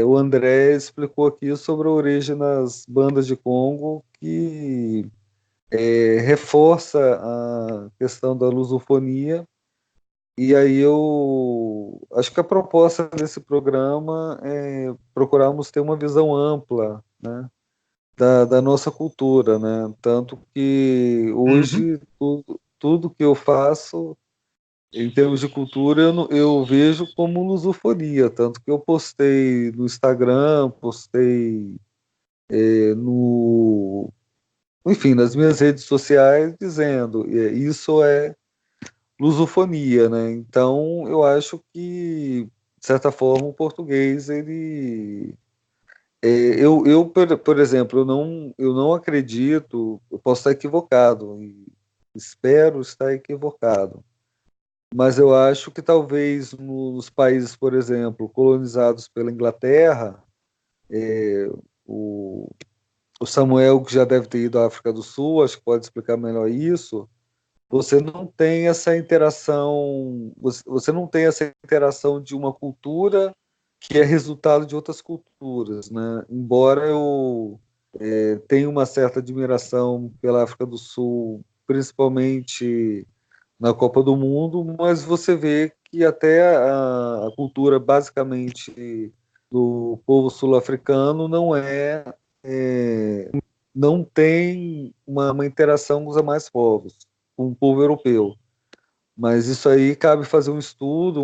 o André explicou aqui sobre a origem das bandas de Congo que reforça a questão da lusofonia. E aí eu acho que a proposta desse programa é procurarmos ter uma visão ampla, né, da nossa cultura, né? Tanto que Uhum. hoje tudo que eu faço em termos de cultura eu vejo como lusofonia, tanto que eu postei no Instagram, postei no, enfim, nas minhas redes sociais dizendo isso é lusofonia, né? Então, eu acho que, de certa forma, o português, ele... por exemplo, eu não acredito, eu posso estar equivocado, e espero estar equivocado, mas eu acho que talvez nos países, por exemplo, colonizados pela Inglaterra, o, o Samuel, que já deve ter ido à África do Sul, acho que pode explicar melhor isso, você não tem essa interação, você não tem essa interação de uma cultura que é resultado de outras culturas, né? Embora eu tenha uma certa admiração pela África do Sul, principalmente na Copa do Mundo, mas você vê que até a cultura basicamente do povo sul-africano não tem uma interação com os demais povos, com o povo europeu. Mas isso aí cabe fazer um estudo,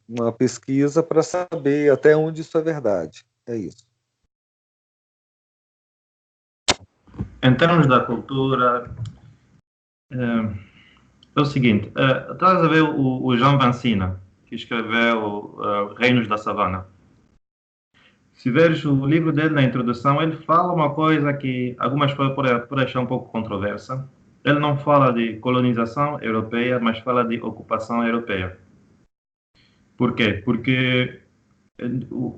uma pesquisa para saber até onde isso é verdade. É isso. Em termos da cultura, é o seguinte, estás a ver o João Vancina, que escreveu Reinos da Savana. Se veres o livro dele na introdução, ele fala uma coisa que algumas pessoas podem achar um pouco controversa. Ele não fala de colonização europeia, mas fala de ocupação europeia. Por quê? Porque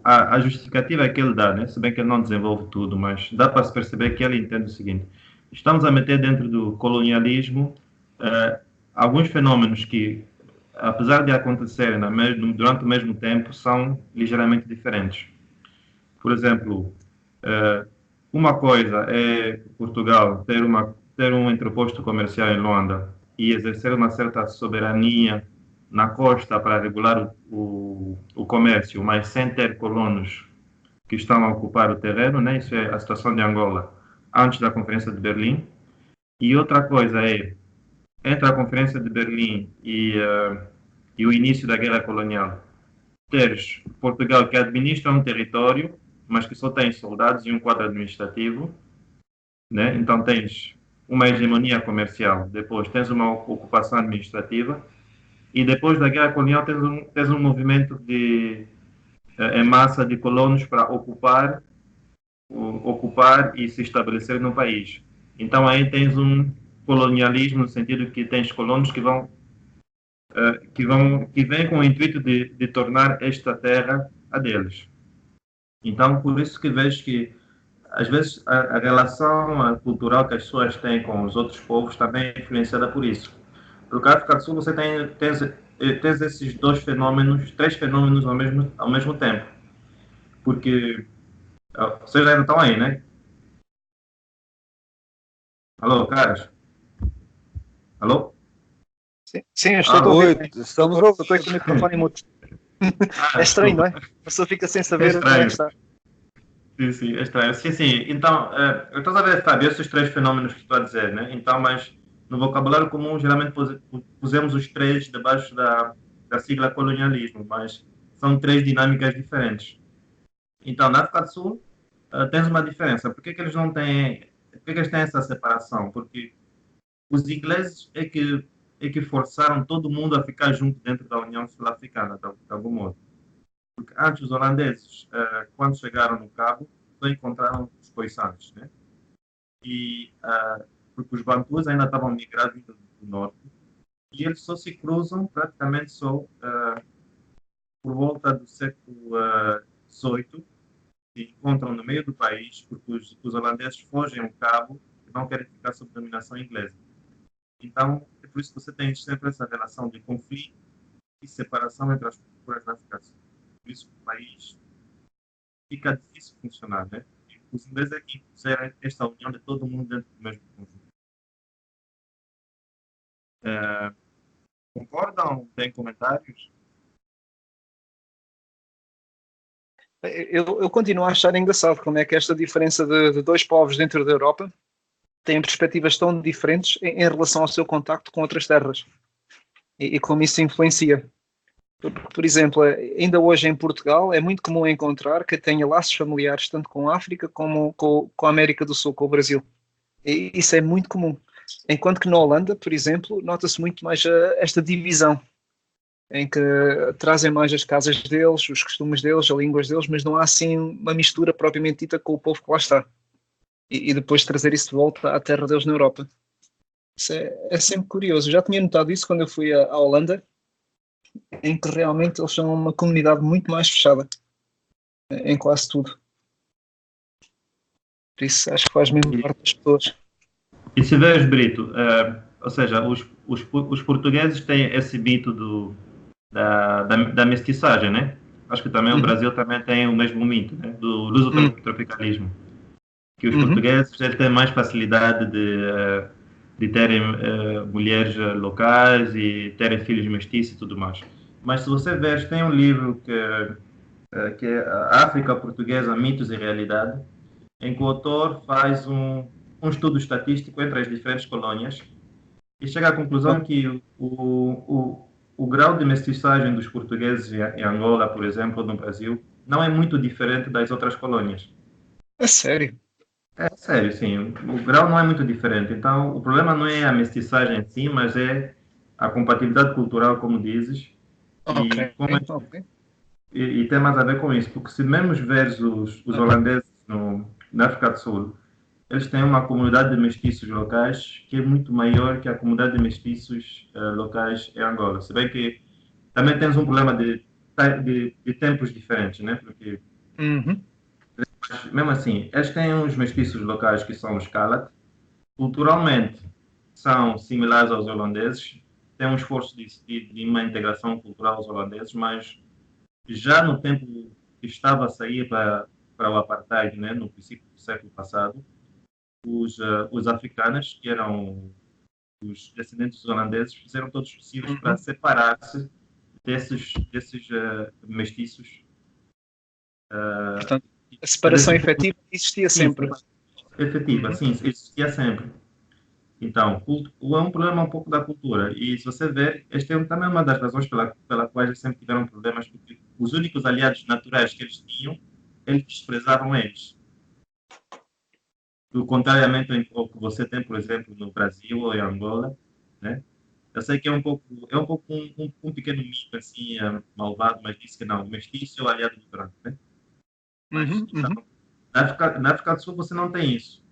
a justificativa que ele dá, né? Se bem que ele não desenvolve tudo, mas dá para se perceber que ele entende o seguinte: estamos a meter dentro do colonialismo alguns fenômenos que, apesar de acontecerem durante o mesmo tempo, são ligeiramente diferentes. Por exemplo, uma coisa é Portugal ter um entreposto comercial em Luanda e exercer uma certa soberania na costa para regular o comércio, mas sem ter colonos que estão a ocupar o terreno, né? Isso é a situação de Angola antes da Conferência de Berlim. E outra coisa é, entre a Conferência de Berlim e o início da Guerra Colonial, teres Portugal que administra um território, mas que só tem soldados e um quadro administrativo, né? Então tens uma hegemonia comercial, depois tens uma ocupação administrativa, e depois da Guerra Colonial tens um movimento em massa de colonos para ocupar e se estabelecer no país. Então aí tens um colonialismo no sentido que tens colonos que vêm com o intuito de tornar esta terra a deles. Então, por isso que vejo que, às vezes, a relação cultural que as pessoas têm com os outros povos também é influenciada por isso. No África do Sul, você tens esses três fenômenos ao mesmo tempo. Porque, vocês ainda estão aí, né? Alô, caras? Alô? Sim, eu estou a ouvir. Estamos estou com o microfone mudo. É estranho, não é? A pessoa fica sem saber onde é que está. Sim, é estranho. Sim. Então, eu estou a ver, Fábio, esses três fenômenos que estou a dizer, né? Então, mas no vocabulário comum, geralmente pusemos os três debaixo da sigla colonialismo, mas são três dinâmicas diferentes. Então, na África do Sul, tens uma diferença. Por que eles não têm... Por que eles têm essa separação? Porque os ingleses é que forçaram todo mundo a ficar junto dentro da União Sul-Africana, de algum modo. Porque antes os holandeses, quando chegaram no Cabo, só encontraram os coiçantes, né? E porque os bantus ainda estavam migrados do norte, e eles só se cruzam praticamente só por volta do século XVIII, se encontram no meio do país, porque os holandeses fogem ao Cabo e não querem ficar sob dominação inglesa. Então, é por isso que você tem sempre essa relação de conflito e separação entre as culturas da África. Por isso que o país fica difícil de funcionar, né? E os ingleses é que impuseram esta união de todo mundo dentro do mesmo conjunto. Concordam? Tem comentários? Eu continuo a achar engraçado como é que esta diferença de dois povos dentro da Europa têm perspectivas tão diferentes em relação ao seu contacto com outras terras e como isso influencia. Por exemplo, ainda hoje em Portugal é muito comum encontrar que tenha laços familiares tanto com a África como com a América do Sul, com o Brasil. E isso é muito comum. Enquanto que na Holanda, por exemplo, nota-se muito mais esta divisão, em que trazem mais as casas deles, os costumes deles, as línguas deles, mas não há assim uma mistura propriamente dita com o povo que lá está. E depois trazer isso de volta à terra deles na Europa. Isso é sempre curioso. Eu já tinha notado isso quando eu fui à Holanda, em que realmente eles são uma comunidade muito mais fechada em quase tudo. Por isso acho que faz mesmo parte das pessoas. E se vês, Brito, ou seja, os portugueses têm esse mito da mestiçagem, né? Acho que também o Brasil também tem o mesmo mito, né? Do luso-tropicalismo. Que os portugueses têm mais facilidade de terem mulheres locais e terem filhos mestiços e tudo mais. Mas se você ver, tem um livro que é a África Portuguesa, Mitos e Realidade, em que o autor faz um estudo estatístico entre as diferentes colônias e chega à conclusão que o grau de mestiçagem dos portugueses em Angola, por exemplo, no Brasil, não é muito diferente das outras colônias. É sério? É sério, sim. O grau não é muito diferente. Então, o problema não é a mestiçagem em si, mas é a compatibilidade cultural, como dizes. Okay. E tem mais a ver com isso, porque se mesmo veres os holandeses na África do Sul, eles têm uma comunidade de mestiços locais que é muito maior que a comunidade de mestiços locais em Angola. Se bem que também tens um problema de tempos diferentes, né? Porque, Uhum. mesmo assim, eles têm uns mestiços locais que são os Kalat, culturalmente são similares aos holandeses, têm um esforço de uma integração cultural aos holandeses, mas já no tempo que estava a sair para o apartheid, né, no princípio do século passado, os africanos, que eram os descendentes dos holandeses, fizeram todos os possíveis para Uhum. separar-se desses mestiços. Portanto, a separação Desses, efetiva existia sim, sempre. efetiva, Uhum. sim, existia sempre. Então, é um problema um pouco da cultura. E se você ver, este é também uma das razões pela quais eles sempre tiveram problemas, porque os únicos aliados naturais que eles tinham, eles desprezavam eles. Contrariamente ao que você tem, por exemplo, no Brasil ou em Angola, né? Eu sei que é um pouco um pequeno mito assim, malvado, mas disse que não, o mestiço é o aliado do branco, né? Mas Uhum. então, Uhum. na África do Sul você não tem isso.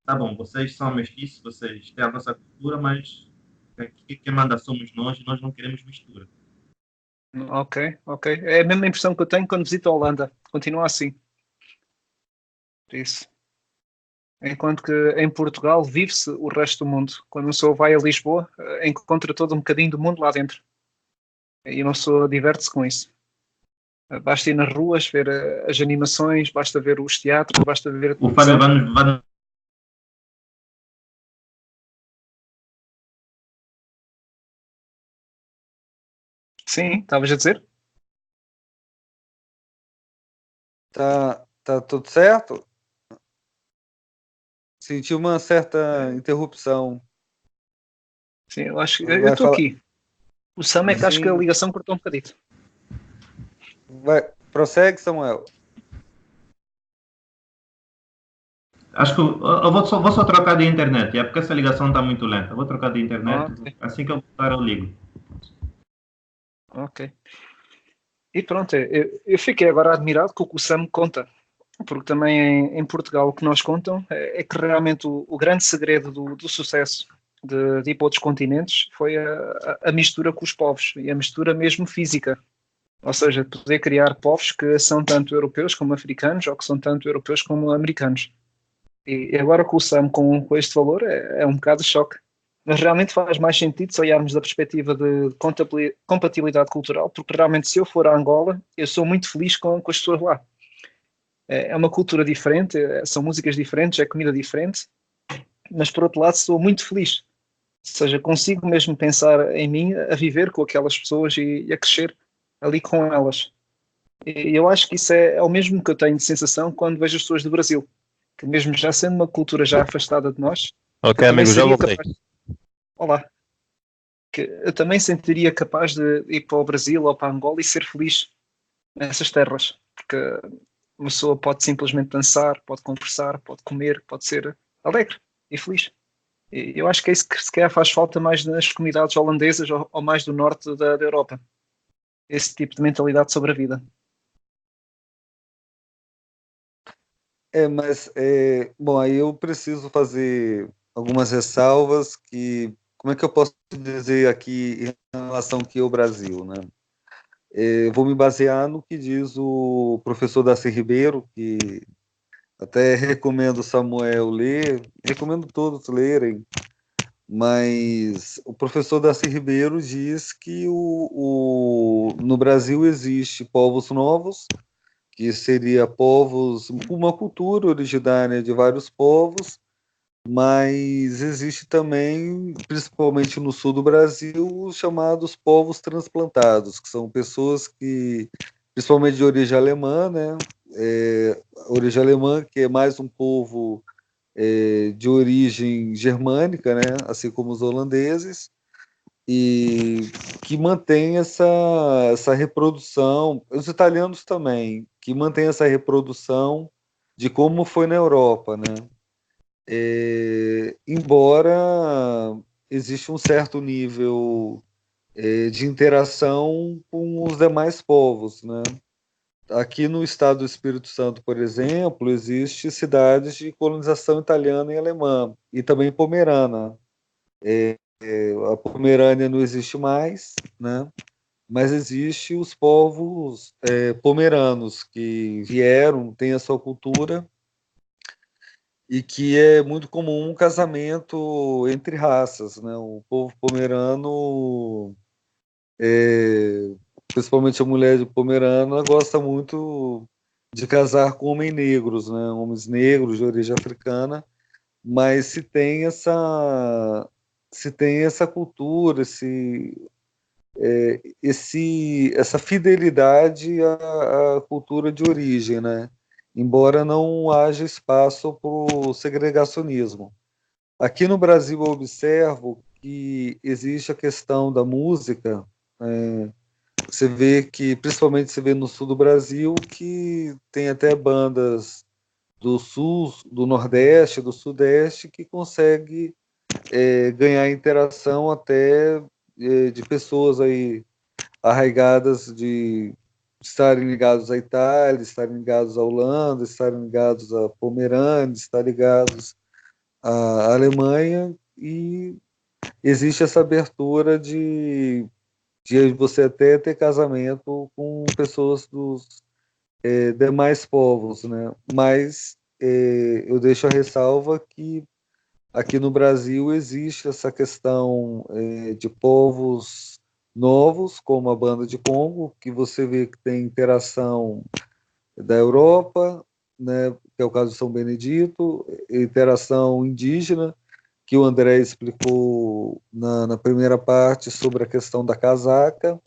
Tá bom, vocês são mestiços, vocês têm a nossa cultura, mas quem manda somos nós e nós não queremos mistura. Ok, ok. É a mesma impressão que eu tenho quando visito a Holanda. Continua assim. Isso. Enquanto que em Portugal vive-se o resto do mundo. Quando uma pessoa vai a Lisboa, encontra todo um bocadinho do mundo lá dentro. E uma pessoa diverte-se com isso. Basta ir nas ruas, ver as animações, basta ver os teatros, basta ver a O Fábio televisão. vai. Sim, estavas a dizer? Tá tudo certo? Senti uma certa interrupção. Sim, eu acho que eu Vai estou falar. aqui. O Sam é que acho que a Sim, ligação cortou um bocadinho. vai. Prossegue, Samuel. Acho que eu vou só trocar de internet, é porque essa ligação está muito lenta. Eu vou trocar de internet, Ok, assim que eu voltar eu ligo. ok. E pronto, eu fiquei agora admirado com o que o Sam conta, porque também em Portugal o que nós contam é que realmente o grande segredo do sucesso de ir para outros continentes foi a mistura com os povos, e a mistura mesmo física. Ou seja, poder criar povos que são tanto europeus como africanos, ou que são tanto europeus como americanos. E agora com o Sam, com este valor, é um bocado de choque. Mas realmente faz mais sentido se olharmos da perspectiva de compatibilidade cultural, porque realmente se eu for a Angola, eu sou muito feliz com as pessoas lá. É uma cultura diferente, são músicas diferentes, é comida diferente, mas por outro lado sou muito feliz. Ou seja, consigo mesmo pensar em mim a viver com aquelas pessoas e a crescer ali com elas. E eu acho que isso é o mesmo que eu tenho de sensação quando vejo as pessoas do Brasil, que mesmo já sendo uma cultura já afastada de nós, Ok, eu também amigo, já seria voltei. capaz, olá, que eu também sentiria capaz de ir para o Brasil ou para Angola e ser feliz nessas terras, porque uma pessoa pode simplesmente dançar, pode conversar, pode comer, pode ser alegre e feliz. E eu acho que é isso que se calhar faz falta mais nas comunidades holandesas ou mais do norte da Europa, esse tipo de mentalidade sobre a vida. Mas, bom, aí eu preciso fazer algumas ressalvas que, como é que eu posso dizer aqui em relação aqui ao Brasil, né? Vou me basear no que diz o professor Darcy Ribeiro, que até recomendo o Samuel ler, recomendo todos lerem, mas o professor Darcy Ribeiro diz que no Brasil existe povos novos, que seria povos, uma cultura originária de vários povos, mas existe também, principalmente no sul do Brasil, os chamados povos transplantados, que são pessoas que, principalmente de origem alemã, né? Origem alemã, que é mais um povo de origem germânica, né? Assim como os holandeses, e que mantém essa reprodução, os italianos também, que mantém essa reprodução de como foi na Europa, né? Embora existe um certo nível de interação com os demais povos, né? aqui no estado do Espírito Santo, por exemplo, existe cidades de colonização italiana e alemã, e também pomerana. A Pomerânia não existe mais, né? Mas existe os povos pomeranos que vieram, têm a sua cultura, e que é muito comum um casamento entre raças, né? O povo pomerano, principalmente a mulher de pomerana, gosta muito de casar com homens negros, né? Homens negros de origem africana, mas se tem essa cultura, essa fidelidade à cultura de origem, né? Embora não haja espaço para o segregacionismo. Aqui no Brasil eu observo que existe a questão da música. Você vê que, principalmente você vê no sul do Brasil, que tem até bandas do sul, do nordeste, do sudeste, que consegue ganhar interação até de pessoas aí arraigadas de estarem ligados à Itália, estarem ligados à Holanda, estarem ligados à Pomerânia, estarem ligados à Alemanha, e existe essa abertura de você até ter casamento com pessoas dos demais povos, né? Mas eu deixo a ressalva que aqui no Brasil existe essa questão de povos novos, como a banda de Congo, que você vê que tem interação da Europa, né, que é o caso de São Benedito, interação indígena, que o André explicou na primeira parte sobre a questão da casaca,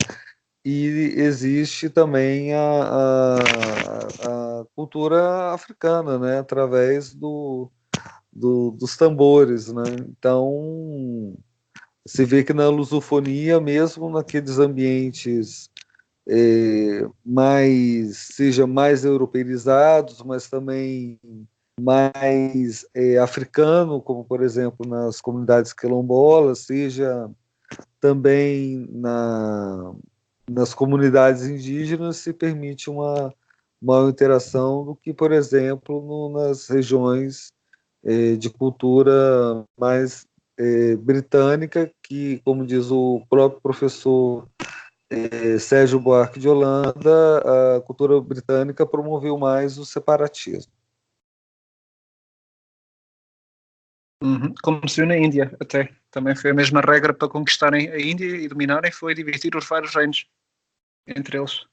e existe também a cultura africana, né, através dos tambores, né? Então, se vê que na lusofonia, mesmo naqueles ambientes seja mais europeizados, mas também mais africano, como por exemplo nas comunidades quilombolas, seja também nas comunidades indígenas, se permite uma maior interação do que, por exemplo, nas regiões de cultura mais britânica, que, como diz o próprio professor Sérgio Buarque de Holanda, a cultura britânica promoveu mais o separatismo. Como se viu na Índia, até. Também foi a mesma regra para conquistarem a Índia e dominarem, foi dividir os vários reinos entre eles.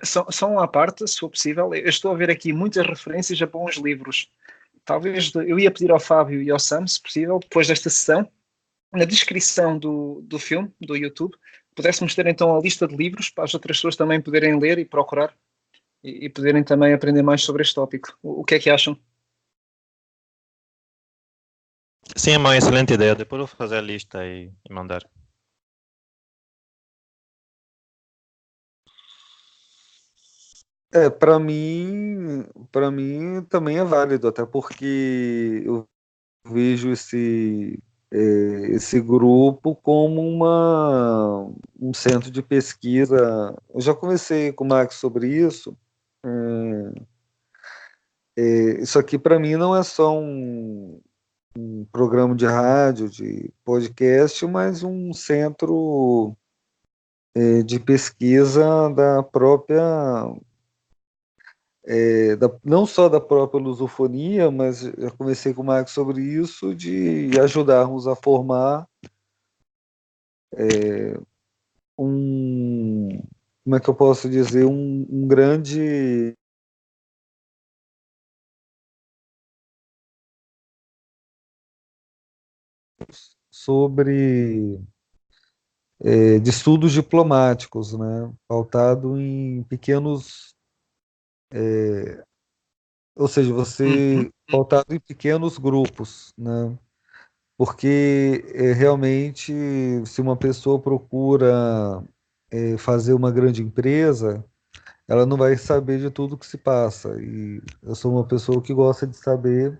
Só uma parte, se for possível, eu estou a ver aqui muitas referências a bons livros. Talvez eu ia pedir ao Fábio e ao Sam, se possível, depois desta sessão, na descrição do filme, do YouTube, pudéssemos ter então a lista de livros para as outras pessoas também poderem ler e procurar e poderem também aprender mais sobre este tópico. O que é que acham? Sim, é uma excelente ideia. Depois eu vou fazer a lista e mandar. Para mim também é válido, até porque eu vejo esse grupo como um centro de pesquisa. Eu já conversei com o Max sobre isso. Isso aqui para mim não é só um programa de rádio, de podcast, mas um centro de pesquisa da própria, não só da própria lusofonia, mas já conversei com o Marcos sobre isso, de ajudarmos a formar como é que eu posso dizer, um grande sobre de estudos diplomáticos, né, pautado em pequenos, ou seja, você pautado em pequenos grupos, né, porque realmente se uma pessoa procura fazer uma grande empresa, ela não vai saber de tudo que se passa, e eu sou uma pessoa que gosta de saber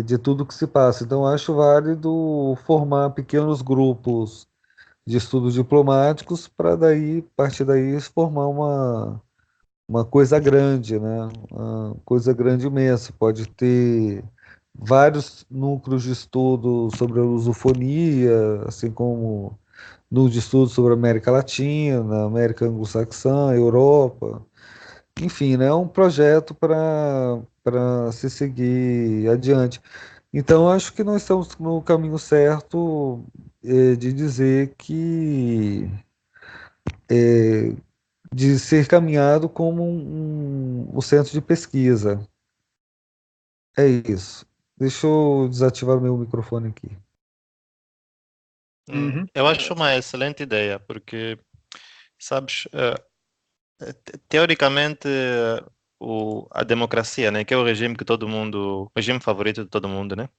de tudo que se passa, então acho válido formar pequenos grupos de estudos diplomáticos para daí, a partir daí, formar uma coisa grande, né? Uma coisa grande imensa. Pode ter vários núcleos de estudo sobre a lusofonia, assim como núcleos de estudo sobre a América Latina, América Anglo-Saxã, Europa. Enfim, né? É um projeto para se seguir adiante. Então, acho que nós estamos no caminho certo, de dizer que de ser caminhado como um centro de pesquisa. É isso. Deixa eu desativar meu microfone aqui. Uhum. Eu acho uma excelente ideia, porque, sabes, teoricamente, a democracia, né, que é o regime que todo mundo, o regime favorito de todo mundo, né,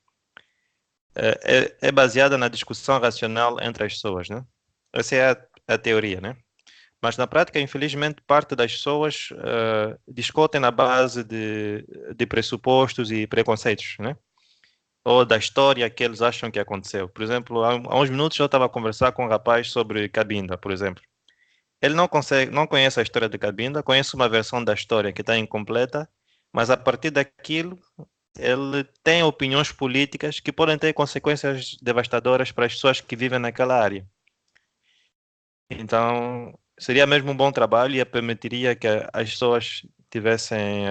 é baseada na discussão racional entre as pessoas, né? Essa é a teoria, né? Mas na prática, infelizmente, parte das pessoas discutem na base de pressupostos e preconceitos, né? Ou da história que eles acham que aconteceu. Por exemplo, há uns minutos eu estava a conversar com um rapaz sobre Cabinda, por exemplo. Ele não conhece a história de Cabinda, conhece uma versão da história que está incompleta, mas a partir daquilo ele tem opiniões políticas que podem ter consequências devastadoras para as pessoas que vivem naquela área. Então, seria mesmo um bom trabalho e permitiria que as pessoas tivessem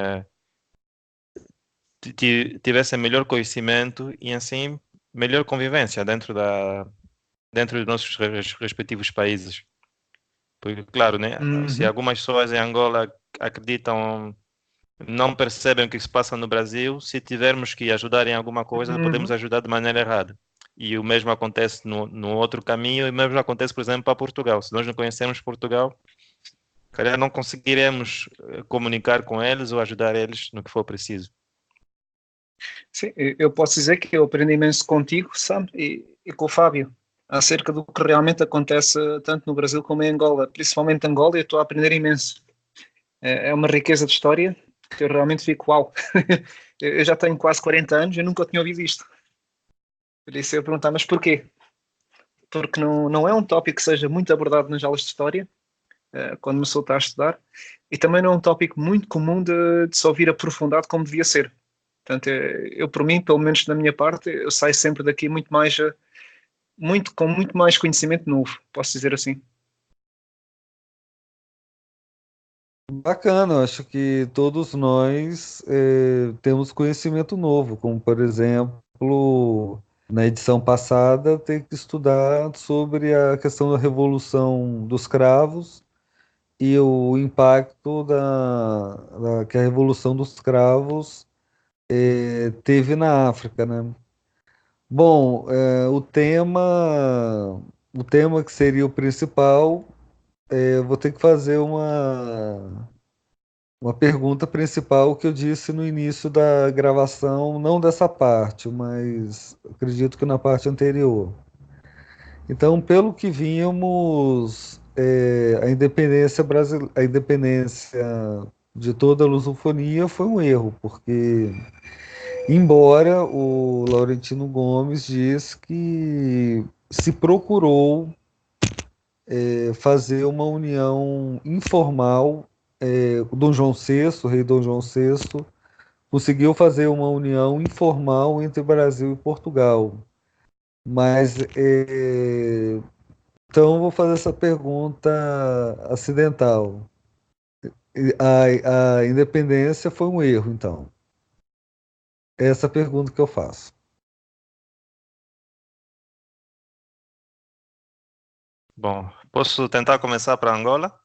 melhor conhecimento e, assim, melhor convivência dentro dos nossos respectivos países. Porque, claro, né, se Uhum. algumas pessoas em Angola acreditam, não percebem o que se passa no Brasil, se tivermos que ajudar em alguma coisa, podemos Uhum. ajudar de maneira errada. E o mesmo acontece no outro caminho, e o mesmo acontece, por exemplo, para Portugal. Se nós não conhecemos Portugal, calhar não conseguiremos comunicar com eles ou ajudar eles no que for preciso. Sim, eu posso dizer que eu aprendi imenso contigo, Sam, e com o Fábio, acerca do que realmente acontece tanto no Brasil como em Angola. Principalmente Angola, eu estou a aprender imenso. É uma riqueza de história que eu realmente fico uau. Eu já tenho quase 40 anos e nunca tinha ouvido isto. Por isso eu perguntar, mas porquê? Porque não é um tópico que seja muito abordado nas aulas de história, quando uma pessoa está a estudar, e também não é um tópico muito comum de se ouvir aprofundado como devia ser. Portanto, eu por mim, pelo menos da minha parte, eu saio sempre daqui muito mais, com muito mais conhecimento novo, posso dizer assim. Bacana, eu acho que todos nós temos conhecimento novo, como por exemplo, na edição passada, ter que estudar sobre a questão da Revolução dos Cravos e o impacto que a Revolução dos Cravos teve na África, né? Bom, o tema que seria o principal, eu vou ter que fazer uma pergunta principal que eu disse no início da gravação, não dessa parte, mas acredito que na parte anterior. Então, pelo que vimos, a independência de toda a lusofonia foi um erro, porque embora o Laurentino Gomes diz que se procurou fazer uma união informal, o Dom João VI, o rei Dom João VI, conseguiu fazer uma união informal entre Brasil e Portugal. Mas então eu vou fazer essa pergunta acidental. A independência foi um erro, então. Essa é a pergunta que eu faço. Bom, posso tentar começar para Angola?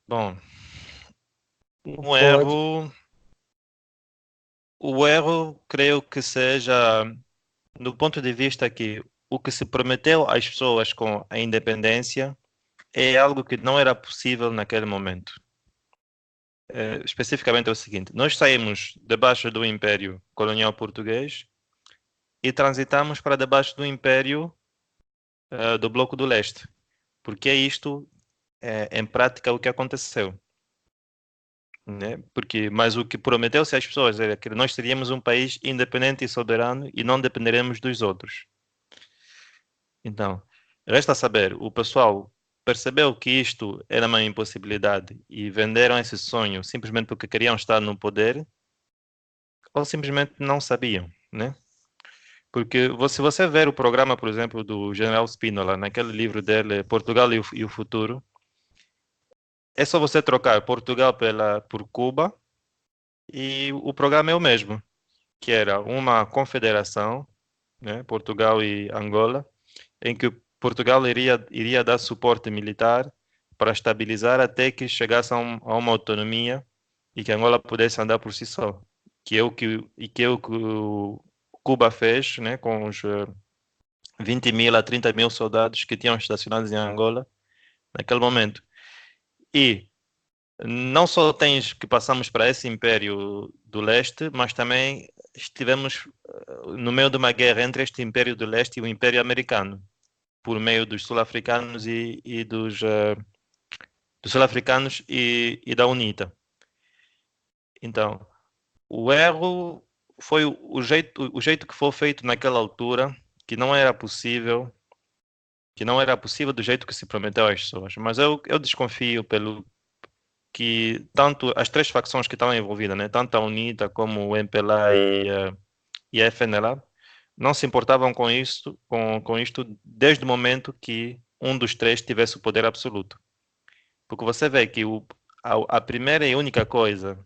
Bom, o Pode. erro, o erro creio que seja do ponto de vista que o que se prometeu às pessoas com a independência é algo que não era possível naquele momento. Especificamente é o seguinte: nós saímos debaixo do Império Colonial Português e transitamos para debaixo do Império do Bloco do Leste, porque é isto, em prática, o que aconteceu. Né? Mas o que prometeu-se às pessoas era que nós seríamos um país independente e soberano e não dependeremos dos outros. Então, resta saber, o pessoal percebeu que isto era uma impossibilidade e venderam esse sonho simplesmente porque queriam estar no poder, ou simplesmente não sabiam, né? Porque se você ver o programa, por exemplo, do General Spínola, naquele livro dele, Portugal e o Futuro, é só você trocar Portugal por Cuba e o programa é o mesmo, que era uma confederação, né, Portugal e Angola, em que Portugal iria dar suporte militar para estabilizar até que chegasse a uma autonomia e que Angola pudesse andar por si só, que é o que o Cuba fez, né, com os 20 mil a 30 mil soldados que tinham estacionados em Angola naquele momento. E não só que passamos para esse Império do Leste, mas também estivemos no meio de uma guerra entre este Império do Leste e o Império Americano, por meio dos sul-africanos e dos sul-africanos e da UNITA. Então, o erro foi o jeito que foi feito naquela altura, que não era possível do jeito que se prometeu às pessoas. Mas eu desconfio pelo que tanto as três facções que estavam envolvidas, né, tanto a UNITA como o MPLA e a FNLA, não se importavam com isto desde o momento que um dos três tivesse o poder absoluto. Porque você vê que a primeira e única coisa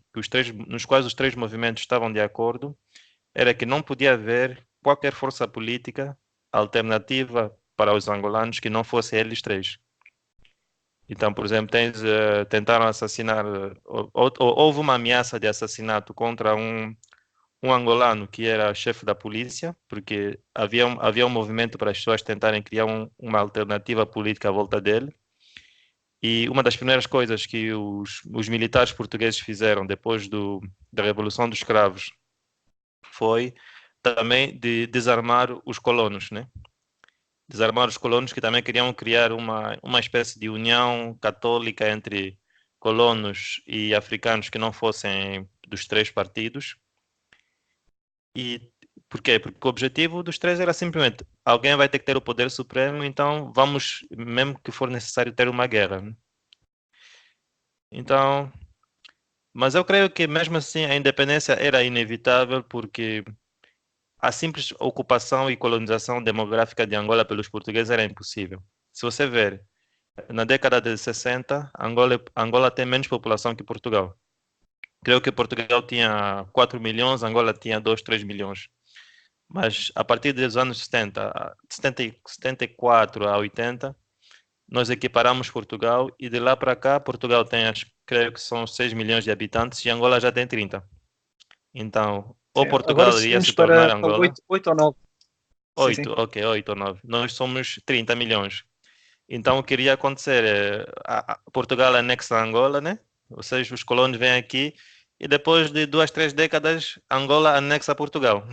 nos quais os três movimentos estavam de acordo era que não podia haver qualquer força política alternativa para os angolanos que não fosse eles três. Então, por exemplo, tentaram assassinar, houve uma ameaça de assassinato contra um angolano que era chefe da polícia, porque havia um movimento para as pessoas tentarem criar uma alternativa política à volta dele. E uma das primeiras coisas que os militares portugueses fizeram depois da Revolução dos Cravos foi também de desarmar os colonos, né? Desarmar os colonos que também queriam criar uma espécie de união católica entre colonos e africanos que não fossem dos três partidos. E por quê? Porque o objetivo dos três era simplesmente alguém vai ter que ter o poder supremo, então vamos, mesmo que for necessário, ter uma guerra. Né? Então, mas eu creio que mesmo assim a independência era inevitável porque a simples ocupação e colonização demográfica de Angola pelos portugueses era impossível. Se você ver, na década de 60, Angola tem menos população que Portugal. Creio que Portugal tinha 4 milhões, Angola tinha 2, 3 milhões. Mas a partir dos anos 74 a 80, nós equiparamos Portugal e de lá para cá, Portugal tem, creio que são 6 milhões de habitantes e Angola já tem 30. Então, ou Portugal iria se tornar Angola. 8 ou 9. 8, ok, 8 ou 9. Nós somos 30 milhões. Então, o que iria acontecer Portugal anexa a Angola, né? Ou seja, os colonos vêm aqui e depois de 2, 3 décadas, Angola anexa a Portugal.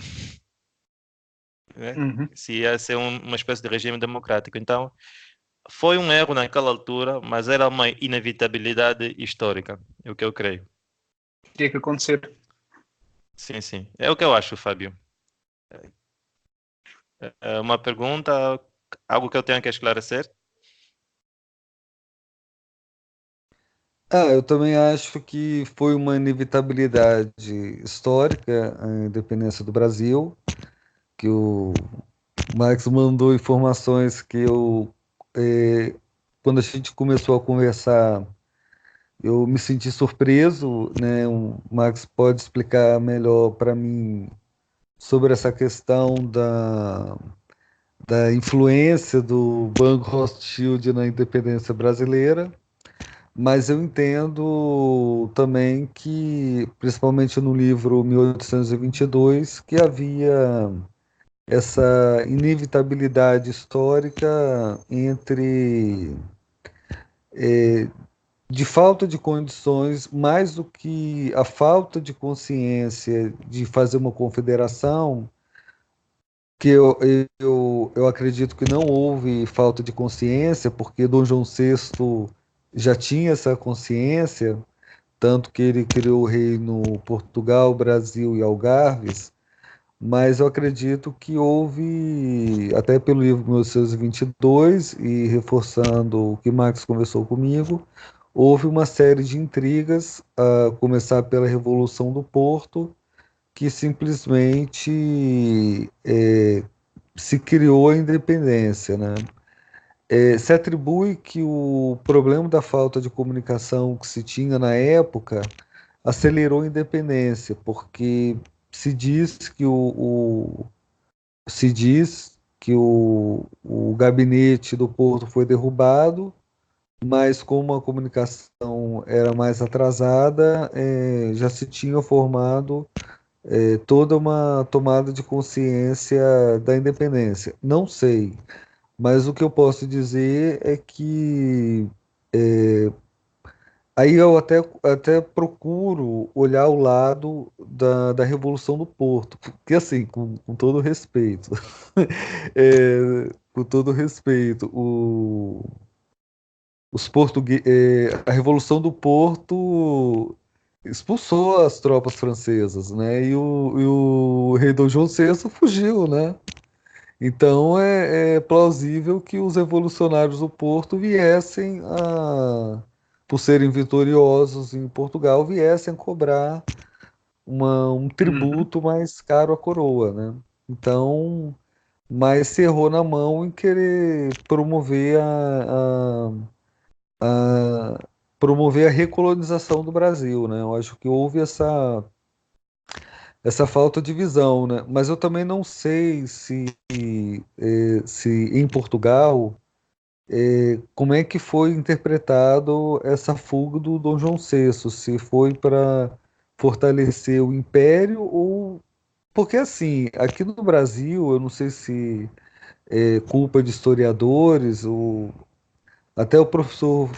Né? Uhum. Se ia ser uma espécie de regime democrático. Então, foi um erro naquela altura, mas era uma inevitabilidade histórica, é o que eu creio. Teria que acontecer. Sim, sim. É o que eu acho, Fábio. Uma pergunta, algo que eu tenho que esclarecer? Eu também acho que foi uma inevitabilidade histórica a independência do Brasil, que o Max mandou informações que quando a gente começou a conversar, eu me senti surpreso, né? O Max pode explicar melhor para mim sobre essa questão da influência do Banco Rothschild na independência brasileira. Mas eu entendo também que, principalmente no livro 1822, que havia essa inevitabilidade histórica de falta de condições, mais do que a falta de consciência de fazer uma confederação, que eu acredito que não houve falta de consciência, porque Dom João VI já tinha essa consciência, tanto que ele criou o reino Portugal, Brasil e Algarves, mas eu acredito que houve, até pelo livro 1922, e reforçando o que Marx conversou comigo, houve uma série de intrigas, a começar pela Revolução do Porto, que simplesmente se criou a independência, né? Se atribui que o problema da falta de comunicação que se tinha na época acelerou a independência, porque se diz que se diz que o gabinete do Porto foi derrubado, mas como a comunicação era mais atrasada, já se tinha formado toda uma tomada de consciência da independência. Não sei, mas o que eu posso dizer é que aí eu até procuro olhar o lado da Revolução do Porto, porque assim, com todo respeito, com todo respeito, os a Revolução do Porto expulsou as tropas francesas, né? E o rei Dom João VI fugiu, né? Então é plausível que os revolucionários do Porto viessem por serem vitoriosos em Portugal, viessem a cobrar um Uhum. tributo mais caro à coroa, né? Então, mas se errou na mão em querer promover a recolonização do Brasil, né? Eu acho que houve essa falta de visão, né? Mas eu também não sei se em Portugal como é que foi interpretado essa fuga do Dom João VI, se foi para fortalecer o Império ou porque assim, aqui no Brasil, eu não sei se é culpa de historiadores, ou até o professor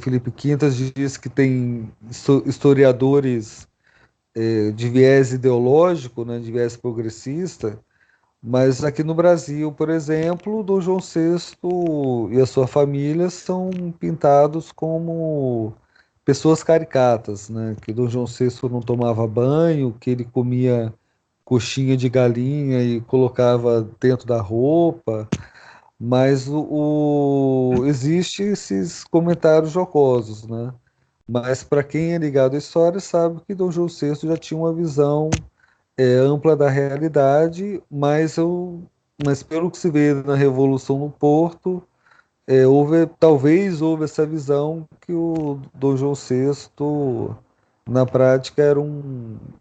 Felipe Quintas diz que tem historiadores de viés ideológico, né, de viés progressista, mas aqui no Brasil, por exemplo, o Dom João VI e a sua família são pintados como pessoas caricatas, né? Que o Dom João VI não tomava banho, que ele comia coxinha de galinha e colocava dentro da roupa, mas existe esses comentários jocosos, né? Mas para quem é ligado à história sabe que Dom João VI já tinha uma visão ampla da realidade, mas pelo que se vê na Revolução no Porto, talvez houve essa visão que o Dom João VI, na prática, era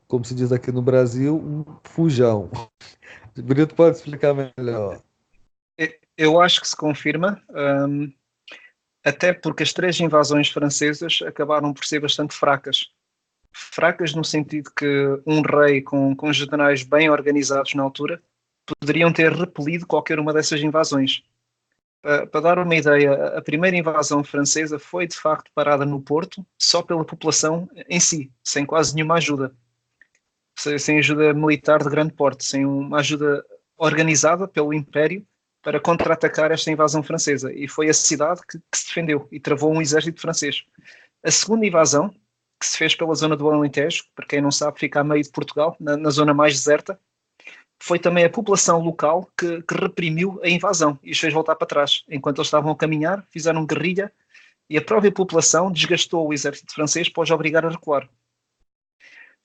como se diz aqui no Brasil, um fujão. Brito pode explicar melhor. Eu acho que se confirma, até porque as três invasões francesas acabaram por ser bastante fracas. Fracas no sentido que um rei com generais bem organizados na altura poderiam ter repelido qualquer uma dessas invasões. Para dar uma ideia, a primeira invasão francesa foi de facto parada no Porto só pela população em si, sem quase nenhuma ajuda. Sem ajuda militar de grande porte, sem uma ajuda organizada pelo Império para contra-atacar esta invasão francesa. E foi a cidade que se defendeu e travou um exército francês. A segunda invasão, que se fez pela zona do Alentejo, para quem não sabe, fica a meio de Portugal, na zona mais deserta, foi também a população local que reprimiu a invasão e os fez voltar para trás. Enquanto eles estavam a caminhar, fizeram guerrilha e a própria população desgastou o exército francês para os obrigar a recuar.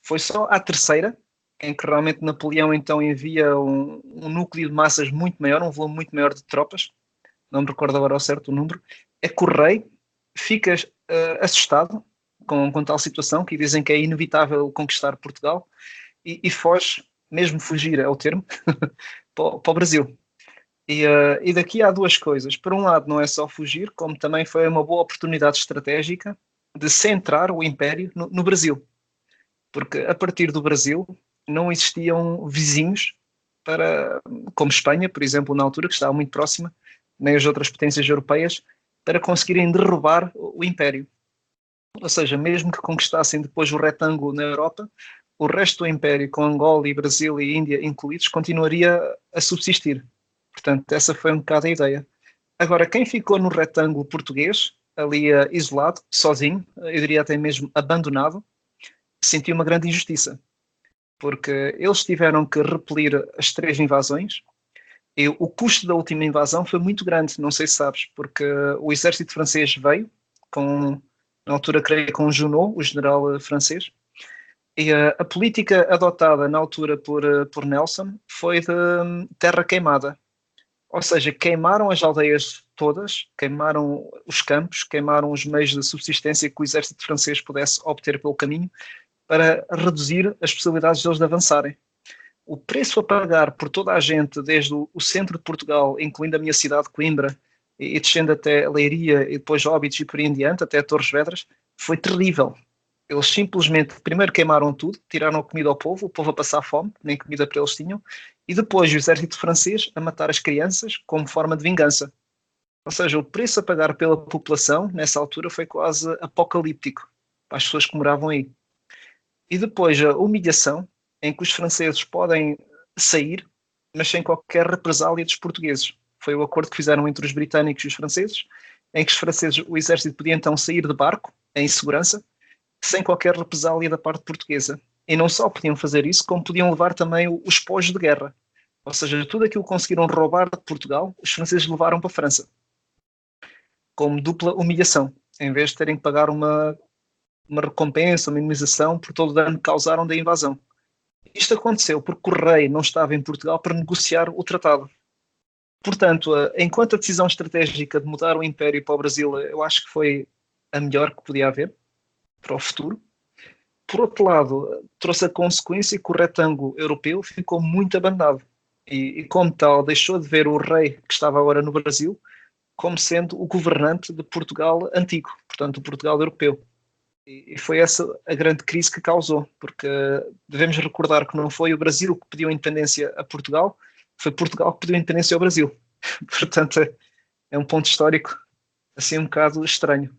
Foi só a terceira, em que realmente Napoleão então envia um núcleo de massas muito maior, um volume muito maior de tropas, não me recordo agora ao certo o número, é que o rei fica assustado com tal situação, que dizem que é inevitável conquistar Portugal, e foge, mesmo fugir é o termo, para o Brasil. E daqui há duas coisas. Por um lado, não é só fugir, como também foi uma boa oportunidade estratégica de centrar o Império no Brasil. Porque a partir do Brasil não existiam vizinhos como Espanha, por exemplo, na altura, que estava muito próxima, nem as outras potências europeias, para conseguirem derrubar o Império. Ou seja, mesmo que conquistassem depois o retângulo na Europa, o resto do Império, com Angola e Brasil e Índia incluídos, continuaria a subsistir. Portanto, essa foi um bocado a ideia. Agora, quem ficou no retângulo português, ali isolado, sozinho, eu diria até mesmo abandonado, sentiu uma grande injustiça. porque eles tiveram que repelir as 3 invasões e o custo da última invasão foi muito grande, não sei se sabes, porque o exército francês veio, na altura creio com Junot, o general francês, e a política adotada na altura por Nelson foi de terra queimada. Ou seja, queimaram as aldeias todas, queimaram os campos, queimaram os meios de subsistência que o exército francês pudesse obter pelo caminho para reduzir as possibilidades deles de avançarem. O preço a pagar por toda a gente, desde o centro de Portugal, incluindo a minha cidade, Coimbra, e descendo até Leiria e depois Óbidos e por aí em diante, até Torres Vedras, foi terrível. Eles simplesmente, primeiro queimaram tudo, tiraram a comida ao povo, o povo a passar fome, nem comida para eles tinham, e depois o exército francês a matar as crianças como forma de vingança. Ou seja, o preço a pagar pela população, nessa altura, foi quase apocalíptico para as pessoas que moravam aí. E depois a humilhação, em que os franceses podem sair, mas sem qualquer represália dos portugueses. Foi o acordo que fizeram entre os britânicos e os franceses, em que os franceses, o exército podia então sair de barco, em segurança, sem qualquer represália da parte portuguesa. E não só podiam fazer isso, como podiam levar também os espojos de guerra. Ou seja, tudo aquilo que conseguiram roubar de Portugal, os franceses levaram para a França. Como dupla humilhação, em vez de terem que pagar uma recompensa, uma indemnização por todo o dano que causaram da invasão. Isto aconteceu porque o rei não estava em Portugal para negociar o tratado. Portanto, enquanto a decisão estratégica de mudar o Império para o Brasil, eu acho que foi a melhor que podia haver para o futuro. Por outro lado, trouxe a consequência que o retângulo europeu ficou muito abandonado. E como tal, deixou de ver o rei que estava agora no Brasil como sendo o governante de Portugal antigo, portanto, o Portugal europeu. E foi essa a grande crise que causou, porque devemos recordar que não foi o Brasil que pediu a independência a Portugal, foi Portugal que pediu a independência ao Brasil. Portanto, é um ponto histórico assim um bocado estranho.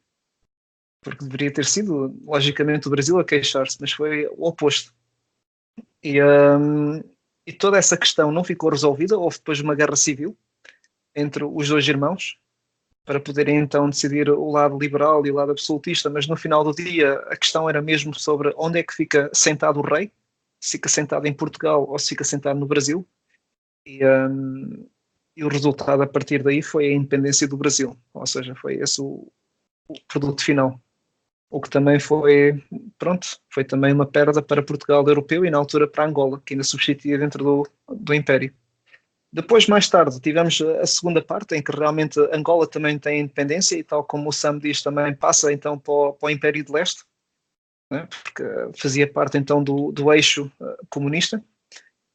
Porque deveria ter sido, logicamente, o Brasil a queixar-se, mas foi o oposto. E toda essa questão não ficou resolvida, houve depois uma guerra civil entre os dois irmãos, para poderem então decidir o lado liberal e o lado absolutista, mas no final do dia a questão era mesmo sobre onde é que fica sentado o rei, se fica sentado em Portugal ou se fica sentado no Brasil, e o resultado a partir daí foi a independência do Brasil, ou seja, foi esse o produto final. O que também foi também uma perda para Portugal europeu e na altura para Angola, que ainda subsistia dentro do Império. Depois, mais tarde, tivemos a segunda parte, em que realmente Angola também tem independência e, tal como o Sam diz, também passa então para o Império de Leste, né? Porque fazia parte então do eixo comunista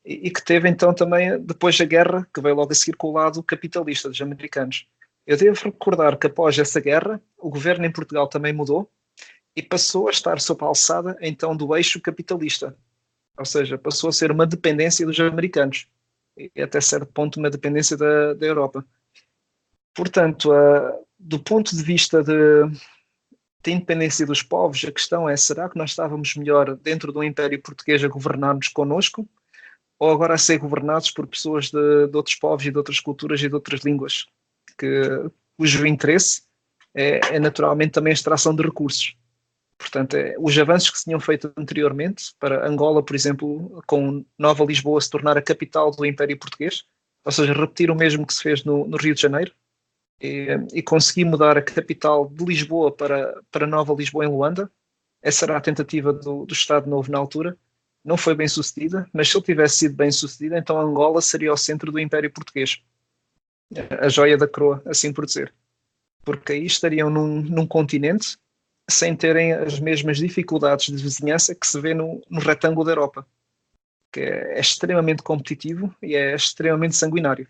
e que teve então também, depois da guerra, que veio logo a seguir com o lado capitalista dos americanos. Eu devo recordar que após essa guerra, o governo em Portugal também mudou e passou a estar sob a alçada então do eixo capitalista, ou seja, passou a ser uma dependência dos americanos e até certo ponto uma dependência da Europa. Portanto, do ponto de vista de independência dos povos, a questão é, será que nós estávamos melhor dentro do Império Português a governar-nos connosco ou agora a ser governados por pessoas de outros povos e de outras culturas e de outras línguas, cujo interesse é naturalmente também a extração de recursos? Portanto, os avanços que se tinham feito anteriormente para Angola, por exemplo, com Nova Lisboa se tornar a capital do Império Português, ou seja, repetir o mesmo que se fez no Rio de Janeiro e conseguir mudar a capital de Lisboa para Nova Lisboa em Luanda. Essa era a tentativa do Estado Novo na altura. Não foi bem sucedida, mas se ele tivesse sido bem sucedida, então Angola seria o centro do Império Português. A joia da coroa, assim por dizer. Porque aí estariam num continente sem terem as mesmas dificuldades de vizinhança que se vê no retângulo da Europa, que é extremamente competitivo e é extremamente sanguinário.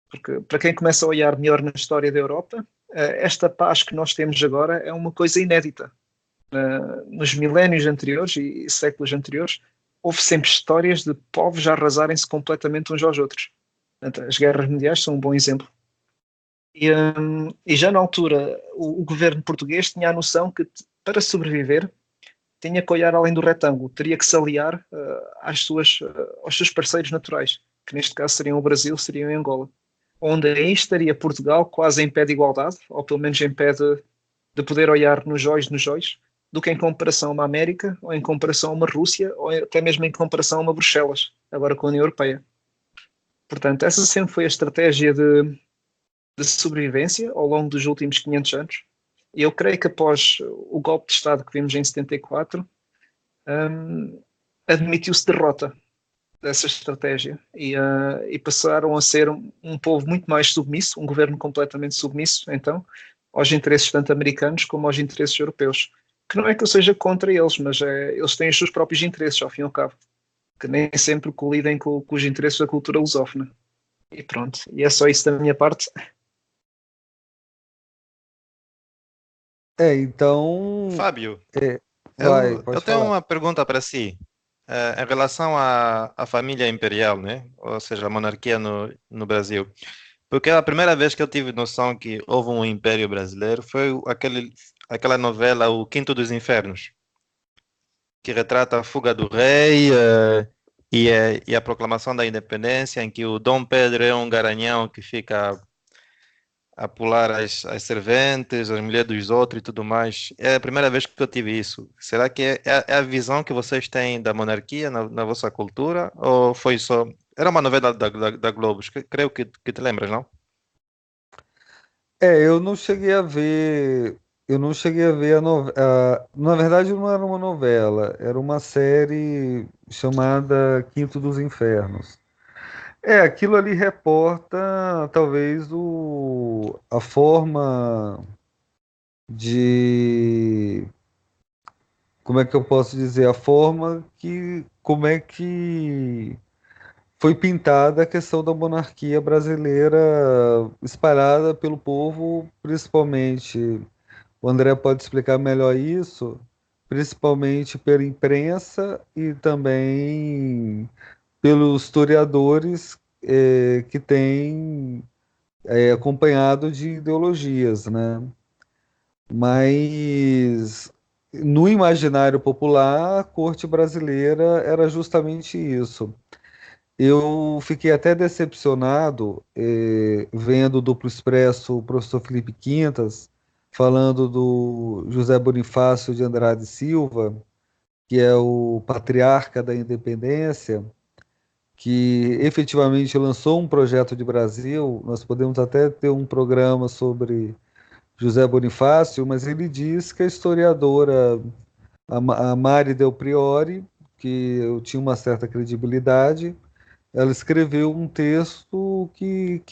Porque, para quem começa a olhar melhor na história da Europa, esta paz que nós temos agora é uma coisa inédita. Nos milénios anteriores e séculos anteriores, houve sempre histórias de povos a arrasarem-se completamente uns aos outros. As guerras mundiais são um bom exemplo. E já na altura o governo português tinha a noção que para sobreviver tinha que olhar além do retângulo, teria que se aliar aos seus parceiros naturais, que neste caso seriam o Brasil, seriam em Angola, onde aí estaria Portugal quase em pé de igualdade, ou pelo menos em pé de poder olhar nos olhos, do que em comparação a uma América, ou em comparação a uma Rússia, ou até mesmo em comparação a uma Bruxelas, agora com a União Europeia. Portanto, essa sempre foi a estratégia de sobrevivência ao longo dos últimos 500 anos. E eu creio que após o golpe de Estado que vimos em 74, admitiu-se derrota dessa estratégia e passaram a ser um povo muito mais submisso, um governo completamente submisso, então, aos interesses tanto americanos como aos interesses europeus. Que não é que eu seja contra eles, mas eles têm os seus próprios interesses, ao fim e ao cabo, que nem sempre colidem com os interesses da cultura lusófona. E pronto, e é só isso da minha parte. Então, Fábio, vai, eu pode tenho falar. uma pergunta para si. Em relação à família imperial, né? Ou seja, a monarquia no Brasil. Porque a primeira vez que eu tive noção que houve um império brasileiro foi aquela novela O Quinto dos Infernos, que retrata a fuga do rei e a proclamação da independência, em que o Dom Pedro é um garanhão que fica a pular as serventes, as mulheres dos outros e tudo mais. É a primeira vez que eu tive isso. Será que é a visão que vocês têm da monarquia na vossa cultura? Ou foi só... Era uma novela da Globo, creio que te lembras, não? Eu não cheguei a ver, eu não cheguei a ver a novela. Na verdade, não era uma novela, era uma série chamada Quinto dos Infernos. Aquilo ali reporta talvez a forma de, como é que eu posso dizer, a forma que, como é que foi pintada a questão da monarquia brasileira espalhada pelo povo, principalmente. O André pode explicar melhor isso, principalmente pela imprensa e também pelos historiadores que têm acompanhado de ideologias, né? Mas no imaginário popular, a corte brasileira era justamente isso. Eu fiquei até decepcionado vendo o Duplo Expresso, o professor Felipe Quintas, falando do José Bonifácio de Andrade Silva, que é o patriarca da independência, que efetivamente lançou um projeto de Brasil. Nós podemos até ter um programa sobre José Bonifácio, mas ele diz que a historiadora, a Mari Del Priori, que eu tinha uma certa credibilidade, ela escreveu um texto que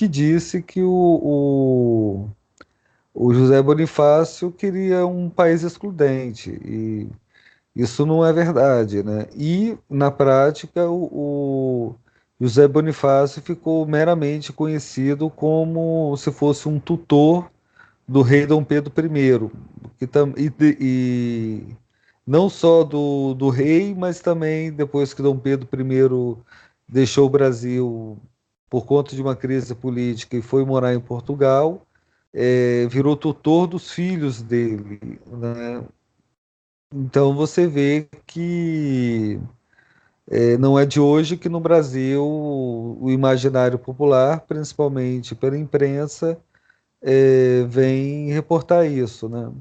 disse que o José Bonifácio queria um país excludente, e isso não é verdade, né? E, na prática, o José Bonifácio ficou meramente conhecido como se fosse um tutor do rei Dom Pedro I, e não só do rei, mas também depois que Dom Pedro I deixou o Brasil por conta de uma crise política e foi morar em Portugal, virou tutor dos filhos dele, né? Então você vê que não é de hoje que no Brasil o imaginário popular, principalmente pela imprensa, vem reportar isso, né?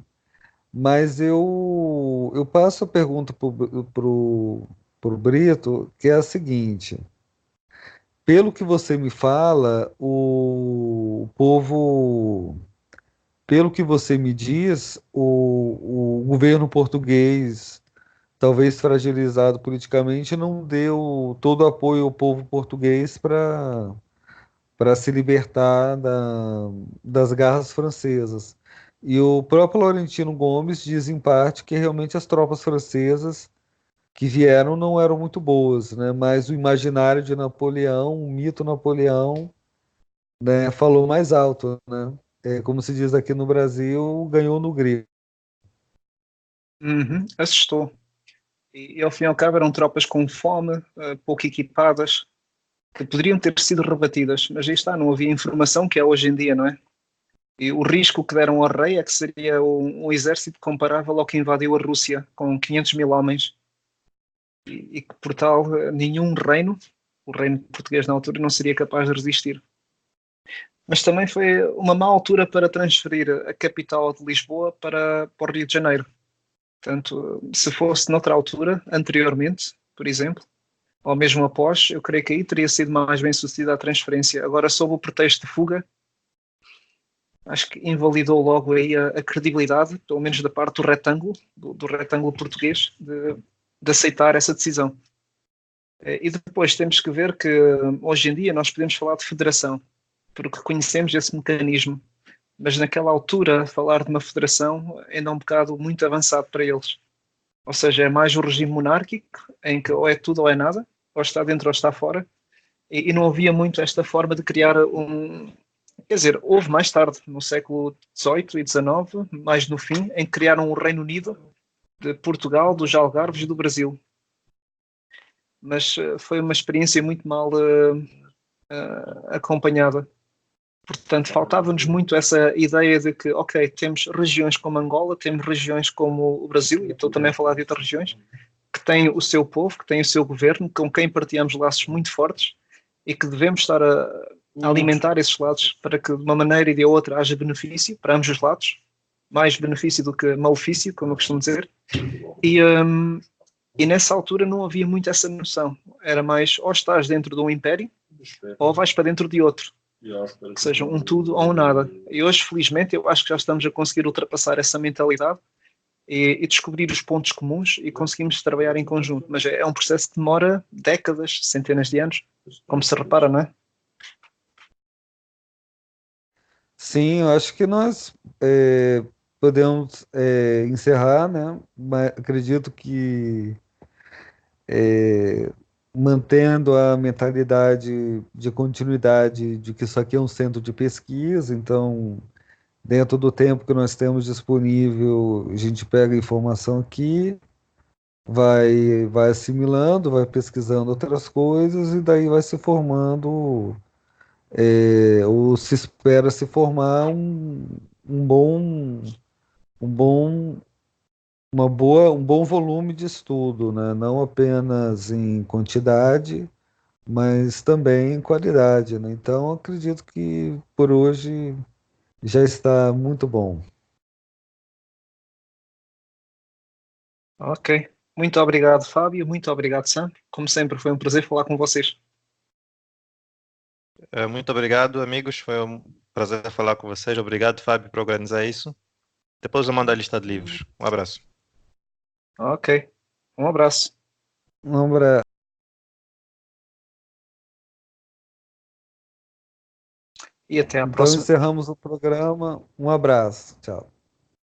Mas eu passo a pergunta pro Brito, que é a seguinte: pelo que você me fala, o povo, pelo que você me diz, o governo português, talvez fragilizado politicamente, não deu todo o apoio ao povo português para se libertar das garras francesas. E o próprio Laurentino Gomes diz, em parte, que realmente as tropas francesas que vieram não eram muito boas, né? Mas o imaginário de Napoleão, o mito Napoleão, né, falou mais alto, né? Como se diz aqui no Brasil, ganhou no grito. Uhum, assustou. E ao fim e ao cabo eram tropas com fome, pouco equipadas, que poderiam ter sido rebatidas, mas aí está, não havia informação que é hoje em dia, não é? E o risco que deram ao rei é que seria um exército comparável ao que invadiu a Rússia, com 500 mil homens, e que por tal nenhum reino, o reino português na altura, não seria capaz de resistir. Mas também foi uma má altura para transferir a capital de Lisboa para o Rio de Janeiro, Portanto, se fosse noutra altura, anteriormente, por exemplo, ou mesmo após, eu creio que aí teria sido mais bem sucedida a transferência. Agora, sob o pretexto de fuga, acho que invalidou logo aí a credibilidade, pelo menos da parte do retângulo, do retângulo português, de aceitar essa decisão. E depois temos que ver que hoje em dia nós podemos falar de federação, porque conhecemos esse mecanismo, mas naquela altura falar de uma federação ainda é um bocado muito avançado para eles. Ou seja, é mais o regime monárquico, em que ou é tudo ou é nada, ou está dentro ou está fora, e não havia muito esta forma de criar um... Quer dizer, houve mais tarde, no século XVIII e XIX, mais no fim, em que criaram o Reino Unido de Portugal, dos Algarves e do Brasil. Mas foi uma experiência muito mal acompanhada. Portanto, faltava-nos muito essa ideia de que, ok, temos regiões como Angola, temos regiões como o Brasil, e estou também a falar de outras regiões, que têm o seu povo, que têm o seu governo, com quem partilhamos laços muito fortes e que devemos estar a alimentar esses lados para que de uma maneira e de outra haja benefício para ambos os lados, mais benefício do que malefício, como eu costumo dizer. E nessa altura não havia muito essa noção. Era mais ou estás dentro de um império ou vais para dentro de outro. Que seja um tudo ou um nada. E hoje, felizmente, eu acho que já estamos a conseguir ultrapassar essa mentalidade e descobrir os pontos comuns e conseguimos trabalhar em conjunto. Mas é um processo que demora décadas, centenas de anos, como se repara, não é? Sim, eu acho que nós podemos encerrar, né? Mas acredito que mantendo a mentalidade de continuidade de que isso aqui é um centro de pesquisa, então, dentro do tempo que nós temos disponível, a gente pega a informação aqui, vai assimilando, vai pesquisando outras coisas e daí vai se formando, ou se espera se formar um bom, um bom um bom volume de estudo, né? Não apenas em quantidade, mas também em qualidade, né? Então, acredito que por hoje já está muito bom. Ok. Muito obrigado, Fábio. Muito obrigado, Sam. Como sempre, foi um prazer falar com vocês. Muito obrigado, amigos. Foi um prazer falar com vocês. Obrigado, Fábio, por organizar isso. Depois eu mando a lista de livros. Um abraço. Ok. Um abraço. Um abraço. E até à Então, próxima. encerramos o programa. Um abraço. Tchau.